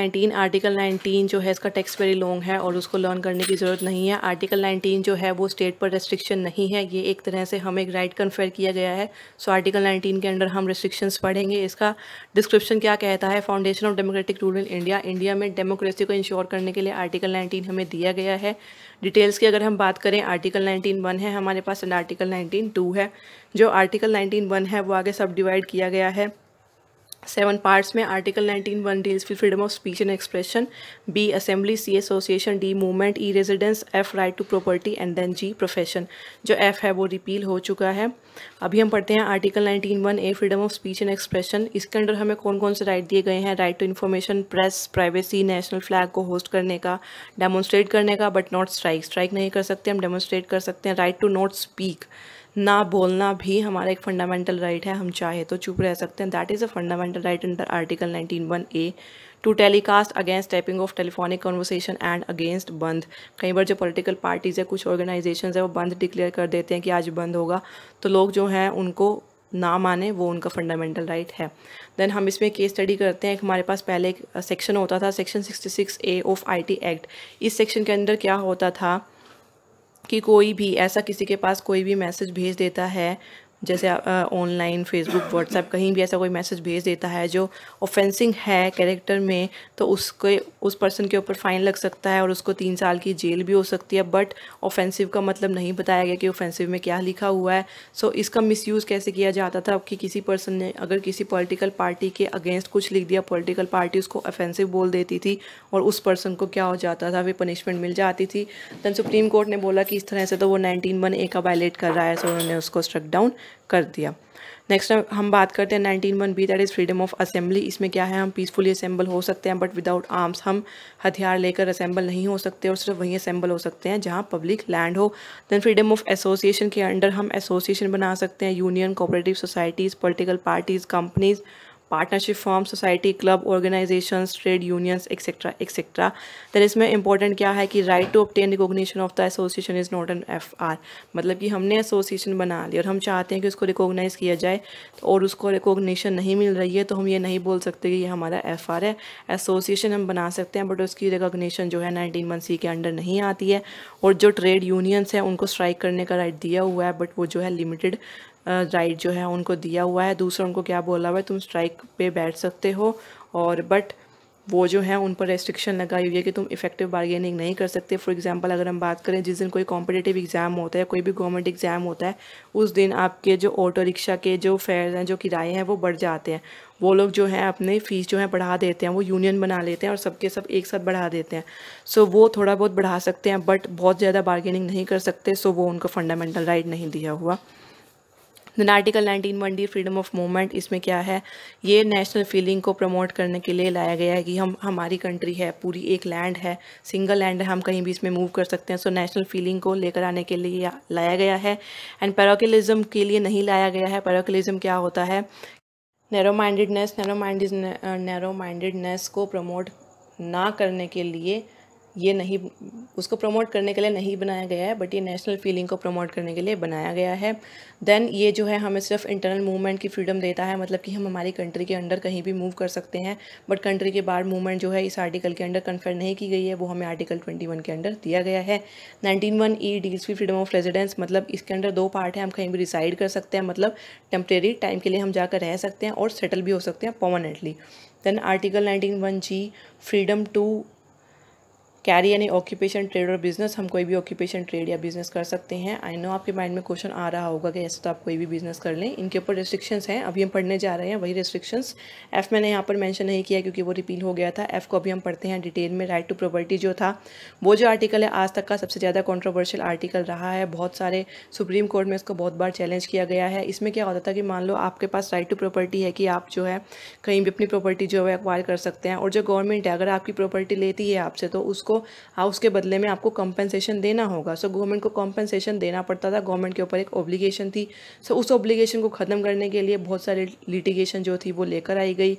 19 जो है इसका टेक्स्ट वेरी लॉन्ग है और उसको लर्न करने की ज़रूरत नहीं है। आर्टिकल 19 जो है वो स्टेट पर रेस्ट्रिक्शन नहीं है, ये एक तरह से हमें एक राइट कन्फर किया गया है। आर्टिकल 19 के अंडर हम रेस्ट्रिक्शंस पढ़ेंगे। इसका डिस्क्रिप्शन क्या कहता है, foundation of democratic rule in India. India में डेमोक्रेसी को इंश्योर करने के लिए आर्टिकल 19 हमें दिया गया है। डिटेल्स की अगर हम बात करें, आर्टिकल 19(1) है हमारे पास एंड आर्टिकल 19(2) है। जो आर्टिकल 19(1) है वो आगे सब डिवाइड किया गया है 7 पार्ट्स में। Article 19(1) deals with freedom of speech and expression, B assembly, C association, D movement, E residence, F right to property and then G profession. जो F है वो रिपील हो चुका है। अभी हम पढ़ते हैं article 19(1) freedom of speech and expression. इसके अंडर हमें कौन कौन से राइट दिए गए हैं, right to information, press, privacy, national flag को होस्ट करने का, डेमोन्स्ट्रेट करने का बट नॉट स्ट्राइक नहीं कर सकते, हम डेमोन्स्ट्रेट कर सकते हैं। राइट टू नॉट स्पीक, ना बोलना भी हमारा एक फंडामेंटल राइट है, हम चाहे तो चुप रह सकते हैं, that is a fundamental right under article 19(1)(a). To telecast against typing of telephonic conversation and against bandh. कई बार जो पॉलिटिकल पार्टीज़ है, कुछ ऑर्गेनाइजेशंस है, वो बंद डिक्लेयर कर देते हैं कि आज बंद होगा, तो लोग जो हैं उनको ना माने, वो उनका फंडामेंटल राइट है। देन हम इसमें केस स्टडी करते हैं। हमारे पास पहले एक सेक्शन होता था, section 66A of IT act. इस सेक्शन के अंदर क्या होता था कि कोई भी ऐसा किसी के पास कोई भी मैसेज भेज देता है, जैसे ऑनलाइन फेसबुक व्हाट्सएप कहीं भी ऐसा कोई मैसेज भेज देता है जो ऑफेंसिंग है कैरेक्टर में, तो उसके उस पर्सन के ऊपर फ़ाइन लग सकता है और उसको 3 साल की जेल भी हो सकती है। बट ऑफेंसिव का मतलब नहीं बताया गया कि ऑफेंसिव में क्या लिखा हुआ है। इसका मिसयूज़ कैसे किया जाता था कि किसी पर्सन ने अगर किसी पॉलिटिकल पार्टी के अगेंस्ट कुछ लिख दिया, पॉलिटिकल पार्टी उसको ऑफेंसिव बोल देती थी और उस पर्सन को क्या हो जाता था, वे पनिशमेंट मिल जाती थी। दैन सुप्रीम कोर्ट ने बोला कि इस तरह से तो वो 19(1)(a) का वायलेट कर रहा है, उन्होंने उसको स्ट्रक डाउन कर दिया। नेक्स्ट हम बात करते हैं 19(1)(b) that is freedom of assembly. इसमें क्या है, हम पीसफुली असेंबल हो सकते हैं बट विदाउट आर्म्स, हम हथियार लेकर असेंबल नहीं हो सकते और सिर्फ वहीं असेंबल हो सकते हैं जहाँ पब्लिक लैंड हो। देन फ्रीडम ऑफ एसोसिएशन के अंडर हम एसोसिएशन बना सकते हैं, union, cooperative societies, political parties, companies, partnership form, society, club, organisations, trade unions etcetera etcetera. Then इसमें इंपॉर्टेंट क्या है कि right to obtain recognition of the association is not an FR। मतलब कि हमने एसोसिएशन बना लिया और हम चाहते हैं कि उसको रिकॉग्नाइज़ किया जाए और उसको रिकॉग्निशन नहीं मिल रही है तो हम ये नहीं बोल सकते कि ये हमारा FR है। एसोसिएशन हम बना सकते हैं बट उसकी रिकॉग्निशन जो है 19(1)(c) के अंडर नहीं आती है। और जो ट्रेड यूनियंस हैं उनको स्ट्राइक करने का राइट दिया हुआ है बट वो जो है लिमिटेड राइट जो है उनको दिया हुआ है। दूसरा उनको क्या बोला हुआ है, तुम स्ट्राइक पे बैठ सकते हो और बट वो जो है उन पर रेस्ट्रिक्शन लगाई हुई है कि तुम इफेक्टिव बार्गेनिंग नहीं कर सकते। फॉर एग्जांपल अगर हम बात करें, जिस दिन कोई कॉम्पिटिटिव एग्ज़ाम होता है, कोई भी गवर्नमेंट एग्ज़ाम होता है, उस दिन आपके जो ऑटो रिक्शा के जो फेयर हैं, जो किराए हैं, वो बढ़ जाते हैं। वो लोग जो है अपनी फ़ीस जो है बढ़ा देते हैं, वो यूनियन बना लेते हैं और सबके सब एक साथ बढ़ा देते हैं। सो वो थोड़ा बहुत बढ़ा सकते हैं बट बहुत ज़्यादा बार्गेनिंग नहीं कर सकते। सो वो उनको फंडामेंटल राइट नहीं दिया हुआ। Then article 19(1)(d) freedom of movement. इसमें क्या है, ये नेशनल फीलिंग को प्रमोट करने के लिए लाया गया है कि हम हमारी कंट्री है, पूरी एक लैंड है, सिंगल लैंड है, हम कहीं भी इसमें मूव कर सकते हैं। सो नेशनल फीलिंग को लेकर आने के लिए लाया गया है। एंड पैरोकिलिज्म के लिए नहीं लाया गया है। पैरोकिलिज्म क्या होता है, नैरो माइंडेडनेस को प्रमोट ना करने के लिए ये नहीं, उसको प्रमोट करने के लिए नहीं बनाया गया है बट ये नेशनल फीलिंग को प्रमोट करने के लिए बनाया गया है। देन ये जो है हमें सिर्फ इंटरनल मूवमेंट की फ्रीडम देता है, मतलब कि हम हमारी कंट्री के अंडर कहीं भी मूव कर सकते हैं बट कंट्री के बाहर मूवमेंट जो है इस आर्टिकल के अंडर कन्फर नहीं की गई है, वो हमें आर्टिकल 21 के अंडर दिया गया है। 19(1)(e) deals with freedom of residence. मतलब इसके अंडर दो पार्ट है, हम कहीं भी रिसाइड कर सकते हैं, मतलब टेम्परेरी टाइम के लिए हम जाकर रह सकते हैं और सेटल भी हो सकते हैं permanently. Then article 19(1)(g) freedom to carry यानी ऑक्यूपेशन, ट्रेड और बिजनेस। हम कोई भी ऑक्यूपेशन, ट्रेड या बिजनेस कर सकते हैं। आई नो आपके माइंड में क्वेश्चन आ रहा होगा कि ऐसे तो आप कोई भी बिजनेस कर लें, इनके ऊपर रिस्ट्रिक्शंस हैं। अभी हम पढ़ने जा रहे हैं वही रिस्ट्रिक्शंस। एफ मैंने यहाँ पर मेंशन नहीं किया क्योंकि वो रिपील हो गया था। एफ को अभी हम पढ़ते हैं डिटेल में। राइट टू प्रॉपर्टी जो था, वो जो आर्टिकल है आज तक का सबसे ज़्यादा कॉन्ट्रोवर्शियल आर्टिकल रहा है। बहुत सारे सुप्रीम कोर्ट में इसको बहुत बार चैलेंज किया गया है। इसमें क्या होता था कि मान लो आपके पास राइट टू प्रॉपर्टी है कि आप जो है कहीं भी अपनी प्रॉपर्टी जो है एक्वायर कर सकते हैं, और जो गवर्नमेंट है अगर आपकी प्रॉपर्टी लेती है आपसे तो उसको उसके बदले में आपको कंपनसेशन देना होगा। सो गवर्नमेंट को कंपनसेशन देना पड़ता था, गवर्नमेंट के ऊपर एक ऑब्लिगेशन थी। सो उस ऑब्लिगेशन को ख़त्म करने के लिए बहुत सारी लिटिगेशन जो थी वो लेकर आई गई।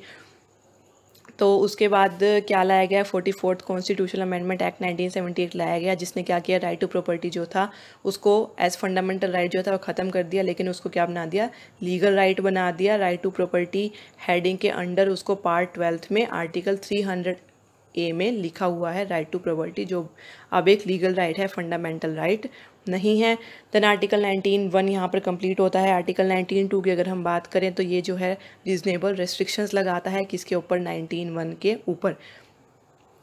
तो उसके बाद क्या लाया गया, 44th कॉन्स्टिट्यूशनल अमेंडमेंट एक्ट 1978 लाया गया, जिसने क्या किया, राइट टू प्रॉपर्टी जो था उसको एज फंडामेंटल राइट जो था वो ख़त्म कर दिया, लेकिन उसको क्या बना दिया, लीगल राइट बना दिया। राइट टू प्रॉपर्टी हेडिंग के अंडर उसको पार्ट 12 में आर्टिकल 300A में लिखा हुआ है राइट टू प्रॉपर्टी, जो अब एक लीगल राइट है, फंडामेंटल राइट नहीं है। देन आर्टिकल 19(1) यहाँ पर कंप्लीट होता है। आर्टिकल 19(2) की अगर हम बात करें तो ये जो है रीजनेबल रेस्ट्रिक्शंस लगाता है, किसके ऊपर, 19(1) के ऊपर।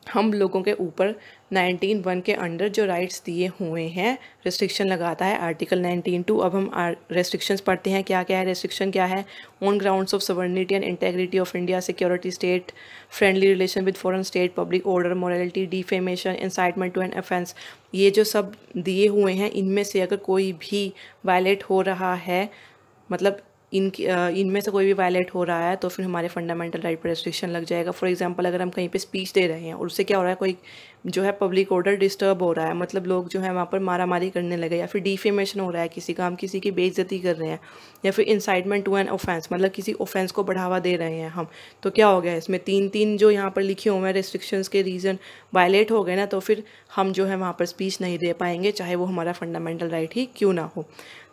हम लोगों के ऊपर 19(1) के अंडर जो राइट्स दिए हुए हैं रिस्ट्रिक्शन लगाता है आर्टिकल 19(2). अब हम रेस्ट्रिक्शंस पढ़ते हैं, क्या क्या है रेस्ट्रिक्शन, क्या है, on grounds of sovereignty and integrity of India, security state, friendly relation with foreign state, public order, morality, defamation, incitement to an offence. ये जो सब दिए हुए हैं इनमें से अगर कोई भी वायलेट हो रहा है, मतलब इनमें से कोई भी वायलेट हो रहा है तो फिर हमारे फंडामेंटल राइट पर रेस्ट्रिक्शन लग जाएगा। फॉर एग्जांपल अगर हम कहीं पे स्पीच दे रहे हैं और उससे क्या हो रहा है, कोई जो है पब्लिक ऑर्डर डिस्टर्ब हो रहा है, मतलब लोग जो है वहाँ पर मारामारी करने लगे, या फिर डिफेमेशन हो रहा है किसी का, हम किसी की बेइज्जती कर रहे हैं, या फिर इंसाइटमेंट टू एन ऑफेंस, मतलब किसी ऑफेंस को बढ़ावा दे रहे हैं हम, तो क्या हो गया, इसमें तीन जो यहाँ पर लिखे हुए हैं रेस्ट्रिक्शंस के रीज़न वायलेट हो गए ना, तो फिर हम जो है वहाँ पर स्पीच नहीं दे पाएंगे, चाहे वो हमारा फंडामेंटल राइट ही क्यों ना हो।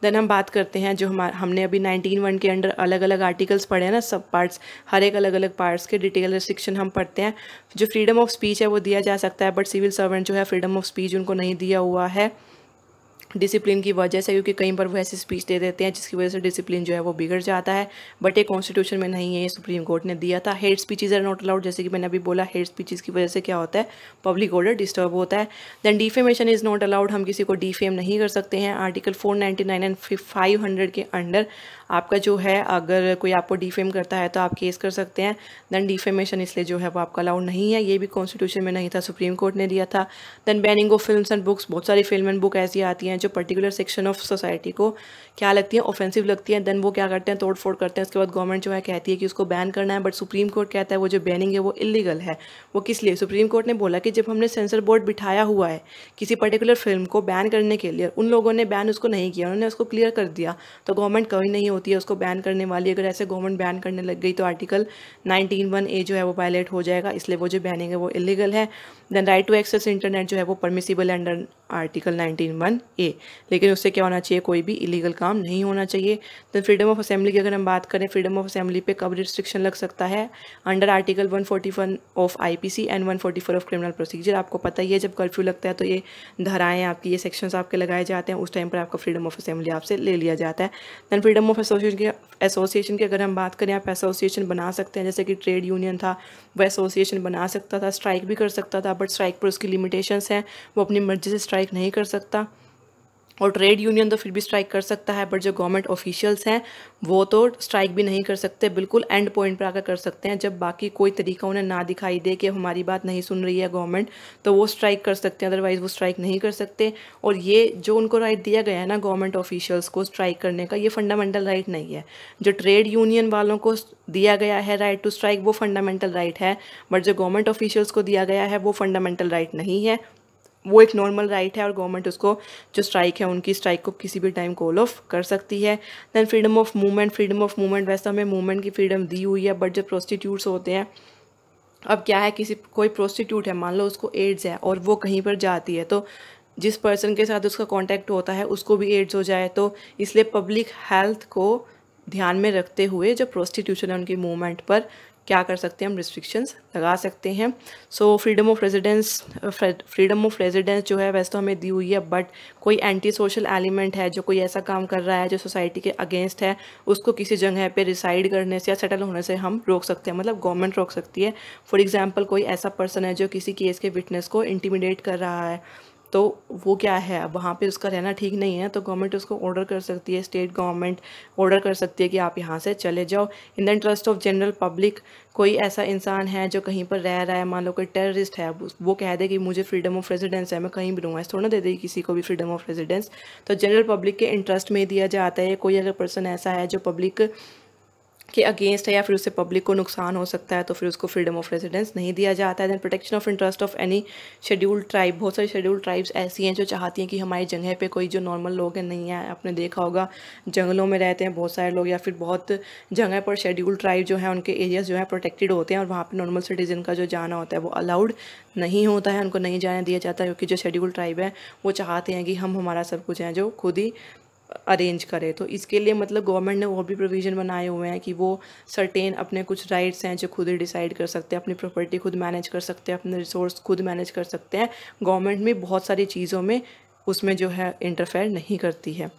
देन हम बात करते हैं जो हमने अभी 19(1) के अंडर अलग अलग आर्टिकल्स पढ़े हैं ना, सब पार्ट्स, हर एक अलग अलग पार्ट्स के डिटेल रेस्ट्रिक्शन हम पढ़ते हैं। जो फ्रीडम ऑफ स्पीच है वो दिया जा सकता है, बट सिविल सर्वेंट जो है फ्रीडम ऑफ स्पीच उनको नहीं दिया हुआ है डिसिप्लिन की वजह से, क्योंकि कई बार वो ऐसी स्पीच दे देते हैं जिसकी वजह से डिसिप्लिन जो है वो बिगड़ जाता है, बट ये कॉन्स्टिट्यूशन में नहीं है, ये सुप्रीम कोर्ट ने दिया था। Hate speeches are not allowed, जैसे कि मैंने अभी बोला, हेट स्पीचेज की वजह से क्या होता है, पब्लिक ऑर्डर डिस्टर्ब होता है। Then defamation is not allowed, हम किसी को डिफेम नहीं कर सकते हैं। आर्टिकल 499 एंड 500 के अंडर आपका जो है अगर कोई आपको डिफेम करता है तो आप केस कर सकते हैं। देन डिफेमेशन इसलिए जो है वो आपका अलाउड नहीं है, ये भी कॉन्स्टिट्यूशन में नहीं था, सुप्रीम कोर्ट ने दिया था। Then banning of films and books, बहुत सारी फिल्म एंड बुक ऐसी आती हैं जो पर्टिकुलर सेक्शन ऑफ सोसाइटी को क्या लगती है, ऑफेंसिव लगती है। देन वो क्या करते हैं, तोड़ फोड़ करते हैं। उसके बाद गवर्नमेंट जो है कहती है कि उसको बैन करना है, बट सुप्रीम कोर्ट कहता है वो जो बैनिंग है वो इलीगल है। वो किस लिए, सुप्रीम कोर्ट ने बोला कि जब हमने सेंसर बोर्ड बिठाया हुआ है किसी पर्टिकुलर फिल्म को बैन करने के लिए, उन लोगों ने बैन उसको नहीं किया, उन्होंने उसको क्लियर कर दिया, तो गवर्नमेंट कभी नहीं होती है उसको बैन करने वाली। अगर ऐसे गवर्नमेंट बैन करने लग गई तो आर्टिकल 19(1)(a जो है वो वायलेट हो जाएगा, इसलिए वो जो बैनिंग है वो इलीगल है। Then right to access internet जो है वो परमिसिबल अंडर आर्टिकल 19(1)(a, लेकिन उससे क्या होना चाहिए, कोई भी इलीगल काम नहीं होना चाहिए। देन फ्रीडम ऑफ असेंबली की अगर हम बात करें, फ्रीडम ऑफ असेंबली पे कब रिस्ट्रिक्शन लग सकता है, under article 141 of IPC and 144 of criminal procedure. आपको पता ही है जब कर्फ्यू लगता है तो ये धाराएं आपकी, ये सेक्शंस आपके लगाए जाते हैं, उस टाइम पर आपका फ्रीडम ऑफ असेंबली आपसे ले लिया जाता है। देन फ्रीडम ऑफ एसोसिएशन की अगर हम बात करें, आप एसोसिएशन बना सकते हैं, जैसे कि ट्रेड यूनियन था वह एसोसिएशन बना सकता था, स्ट्राइक भी कर सकता था, बट स्ट्राइक पर उसकी लिमिटेशंस हैं, वो अपनी मर्जी से स्ट्राइक नहीं कर सकता। और ट्रेड यूनियन तो फिर भी स्ट्राइक कर सकता है, बट जो गवर्नमेंट ऑफिशियल्स हैं वो तो स्ट्राइक भी नहीं कर सकते, बिल्कुल एंड पॉइंट पर आकर कर सकते हैं। जब बाकी कोई तरीका उन्हें ना दिखाई दे कि हमारी बात नहीं सुन रही है गवर्नमेंट, तो वो स्ट्राइक कर सकते हैं, अदरवाइज वो स्ट्राइक नहीं कर सकते। और ये जो उनको राइट दिया गया है ना गवर्नमेंट ऑफिशियल्स को स्ट्राइक करने का, ये फंडामेंटल राइट नहीं है। जो ट्रेड यूनियन वालों को दिया गया है राइट टू स्ट्राइक, वो फंडामेंटल राइट है, बट जो गवर्नमेंट ऑफिशियल्स को दिया गया है वो फंडामेंटल राइट नहीं है, वो एक नॉर्मल राइट है। और गवर्नमेंट उसको जो स्ट्राइक है उनकी स्ट्राइक को किसी भी टाइम कॉल ऑफ कर सकती है। Then freedom of movement, freedom of movement वैसे हमें मूवमेंट की फ्रीडम दी हुई है, बट जो प्रोस्टिट्यूट्स होते हैं, अब क्या है, किसी कोई प्रोस्टिट्यूट है, मान लो उसको एड्स है और वो कहीं पर जाती है, तो जिस पर्सन के साथ उसका कांटेक्ट होता है उसको भी एड्स हो जाए, तो इसलिए पब्लिक हेल्थ को ध्यान में रखते हुए जो प्रोस्टिट्यूशन है उनकी मूवमेंट पर क्या कर सकते हैं, हम रिस्ट्रिक्शंस लगा सकते हैं। सो फ्रीडम ऑफ रेजिडेंस जो है वैसे तो हमें दी हुई है, बट कोई एंटी सोशल एलिमेंट है जो कोई ऐसा काम कर रहा है जो सोसाइटी के अगेंस्ट है, उसको किसी जगह पे रिसाइड करने से या सेटल होने से हम रोक सकते हैं, मतलब गवर्नमेंट रोक सकती है। फॉर एग्जांपल कोई ऐसा पर्सन है जो किसी केस के विटनेस को इंटिमिडेट कर रहा है, तो वो क्या है, अब वहाँ पे उसका रहना ठीक नहीं है, तो गवर्नमेंट उसको ऑर्डर कर सकती है, स्टेट गवर्नमेंट ऑर्डर कर सकती है कि आप यहाँ से चले जाओ। In the interest of general public, कोई ऐसा इंसान है जो कहीं पर रह रहा है, मान लो कोई टेररिस्ट है, वो कह दे कि मुझे फ्रीडम ऑफ रेजिडेंस है, मैं कहीं भी रहूँगा, इस थोड़ा ना दे देगी किसी को भी फ्रीडम ऑफ रेजिडेंस, तो जनरल पब्लिक के इंटरेस्ट में दिया जाता है। कोई अगर पर्सन ऐसा है जो पब्लिक के अगेंस्ट है या फिर उससे पब्लिक को नुकसान हो सकता है, तो फिर उसको फ्रीडम ऑफ रेजिडेंस नहीं दिया जाता है। Then protection of interest of any scheduled tribe, बहुत सारी शेड्यूल्ड ट्राइब्स ऐसी हैं जो चाहती हैं कि हमारी जगह पे कोई जो नॉर्मल लोग हैं नहीं है। आपने देखा होगा जंगलों में रहते हैं बहुत सारे लोग, या फिर बहुत जगह पर शेड्यूल्ड ट्राइब जो है उनके एरियाज जो है प्रोटेक्टेड होते हैं, और वहाँ पर नॉर्मल सिटीजन का जो जाना होता है वो अलाउड नहीं होता है, उनको नहीं जाने दिया जाता है, क्योंकि जो शेड्यूल्ड ट्राइब है वो चाहते हैं कि हम हमारा सब कुछ है जो खुद ही अरेंज करे। तो इसके लिए मतलब गवर्नमेंट ने और भी प्रोविज़न बनाए हुए हैं कि वो सर्टेन अपने कुछ राइट्स हैं जो खुद ही डिसाइड कर सकते हैं, अपनी प्रॉपर्टी खुद मैनेज कर सकते हैं, अपने रिसोर्स खुद मैनेज कर सकते हैं। गवर्नमेंट में बहुत सारी चीज़ों में उसमें जो है इंटरफेयर नहीं करती है।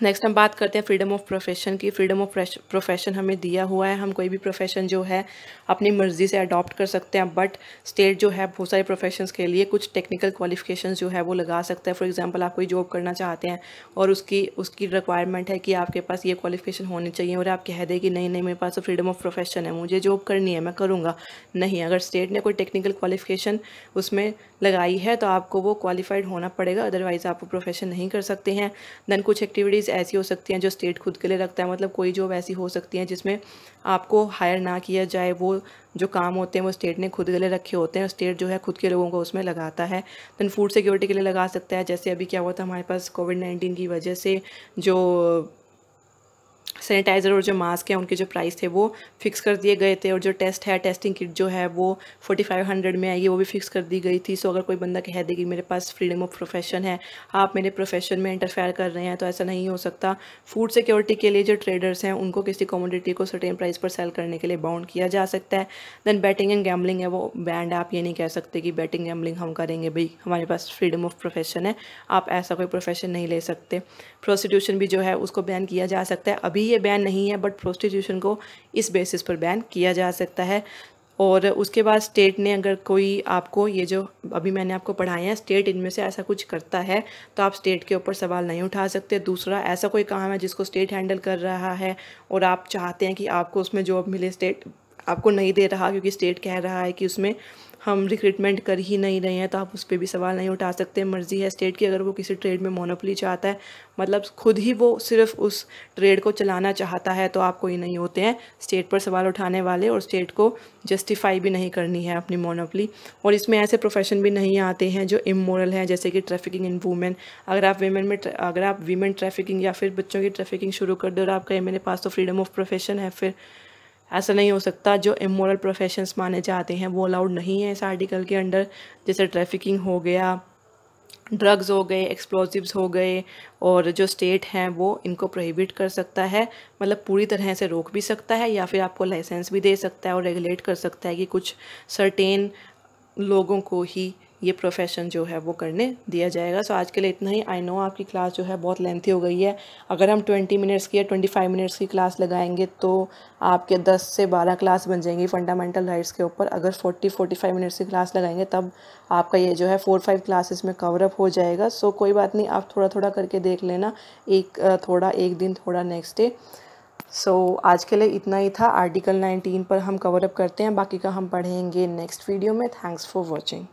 नेक्स्ट हम बात करते हैं फ्रीडम ऑफ प्रोफेशन की। फ्रीडम ऑफ प्रोफेशन हमें दिया हुआ है, हम कोई भी प्रोफेशन जो है अपनी मर्ज़ी से अडॉप्ट कर सकते हैं, बट स्टेट जो है बहुत सारे प्रोफेशंस के लिए कुछ टेक्निकल क्वालिफिकेशंस जो है वो लगा सकता है। फॉर एग्जांपल आप कोई जॉब करना चाहते हैं और उसकी रिक्वायरमेंट है कि आपके पास ये क्वालिफिकेशन होनी चाहिए, और आप कह दें कि नहीं नहीं मेरे पास तो फ्रीडम ऑफ प्रोफेशन है, मुझे जॉब करनी है, मैं करूँगा नहीं। अगर स्टेट ने कोई टेक्निकल क्वालिफिकेशन उसमें लगाई है तो आपको वो क्वालिफाइड होना पड़ेगा, अदरवाइज़ आप वो प्रोफेशन नहीं कर सकते हैं। देन कुछ एक्टिविटीज़ ऐसी हो सकती हैं जो स्टेट खुद के लिए रखता है, मतलब कोई जॉब ऐसी हो सकती हैं जिसमें आपको हायर ना किया जाए, वो जो काम होते हैं वो स्टेट ने खुद के लिए रखे होते हैं, स्टेट जो है खुद के लोगों को उसमें लगाता है। देन फूड सिक्योरिटी के लिए लगा सकता है, जैसे अभी क्या हुआ था हमारे पास कोविड-19 की वजह से जो सैनिटाइज़र और जो मास्क है उनके जो प्राइस थे वो फिक्स कर दिए गए थे, और जो टेस्ट है टेस्टिंग किट जो है वो 4500 में आएगी, वो भी फिक्स कर दी गई थी। सो अगर कोई बंदा कह दे कि मेरे पास फ्रीडम ऑफ प्रोफेशन है, आप मेरे प्रोफेशन में इंटरफेयर कर रहे हैं, तो ऐसा नहीं हो सकता। फूड सिक्योरिटी के लिए जो ट्रेडर्स हैं उनको किसी कमोडिटी को सर्टेन प्राइस पर सेल करने के लिए बाउंड किया जा सकता है। देन बैटिंग एंड गैम्बलिंग है वो बैंड है, आप ये नहीं कह सकते कि बैटिंग गैम्बलिंग हम करेंगे, भाई हमारे पास फ्रीडम ऑफ प्रोफेशन है, आप ऐसा कोई प्रोफेशन नहीं ले सकते। प्रोस्टिट्यूशन भी जो है उसको बैन किया जा सकता है, अभी ये बैन नहीं है बट प्रोस्टिट्यूशन को इस बेसिस पर बैन किया जा सकता है। और उसके बाद स्टेट ने अगर कोई आपको ये जो अभी मैंने आपको पढ़ाए हैं स्टेट इनमें से ऐसा कुछ करता है तो आप स्टेट के ऊपर सवाल नहीं उठा सकते। दूसरा, ऐसा कोई काम है जिसको स्टेट हैंडल कर रहा है और आप चाहते हैं कि आपको उसमें जॉब मिले, स्टेट आपको नहीं दे रहा क्योंकि स्टेट कह रहा है कि उसमें हम रिक्रूटमेंट कर ही नहीं रहे हैं, तो आप उस पर भी सवाल नहीं उठा सकते। मर्ज़ी है स्टेट की, अगर वो किसी ट्रेड में मोनोपोली चाहता है, मतलब खुद ही वो सिर्फ उस ट्रेड को चलाना चाहता है, तो आप कोई नहीं होते हैं स्टेट पर सवाल उठाने वाले, और स्टेट को जस्टिफाई भी नहीं करनी है अपनी मोनोपोली। और इसमें ऐसे प्रोफेशन भी नहीं आते हैं जो इमोरल हैं, जैसे कि ट्रैफिकिंग इन वुमेन। अगर आप वीमेन ट्रैफिकिंग या फिर बच्चों की ट्रैफिकिंग शुरू कर दो और आप कहें मेरे पास तो फ्रीडम ऑफ प्रोफेशन है, फिर ऐसा नहीं हो सकता। जो इमोरल प्रोफेशंस माने जाते हैं वो अलाउड नहीं है इस आर्टिकल के अंडर, जैसे ट्रैफिकिंग हो गया, ड्रग्स हो गए, एक्सप्लोजिव्स हो गए, और जो स्टेट हैं वो इनको प्रोहिबिट कर सकता है, मतलब पूरी तरह से रोक भी सकता है या फिर आपको लाइसेंस भी दे सकता है और रेगुलेट कर सकता है कि कुछ सर्टेन लोगों को ही ये प्रोफेशन जो है वो करने दिया जाएगा। सो आज के लिए इतना ही। आई नो आपकी क्लास जो है बहुत लेंथी हो गई है। अगर हम 20 मिनट्स की या 25 मिनट्स की क्लास लगाएंगे तो आपके 10 से 12 क्लास बन जाएंगी फंडामेंटल राइट्स के ऊपर। अगर 40-45 मिनट्स की क्लास लगाएंगे तब आपका ये जो है 4-5 क्लासेस में कवर अप हो जाएगा। सो कोई बात नहीं, आप थोड़ा थोड़ा करके देख लेना, एक दिन थोड़ा नेक्स्ट डे। सो आज के लिए इतना ही था। आर्टिकल 19 पर हम कवर अप करते हैं, बाकी का हम पढ़ेंगे नेक्स्ट वीडियो में। Thanks for watching.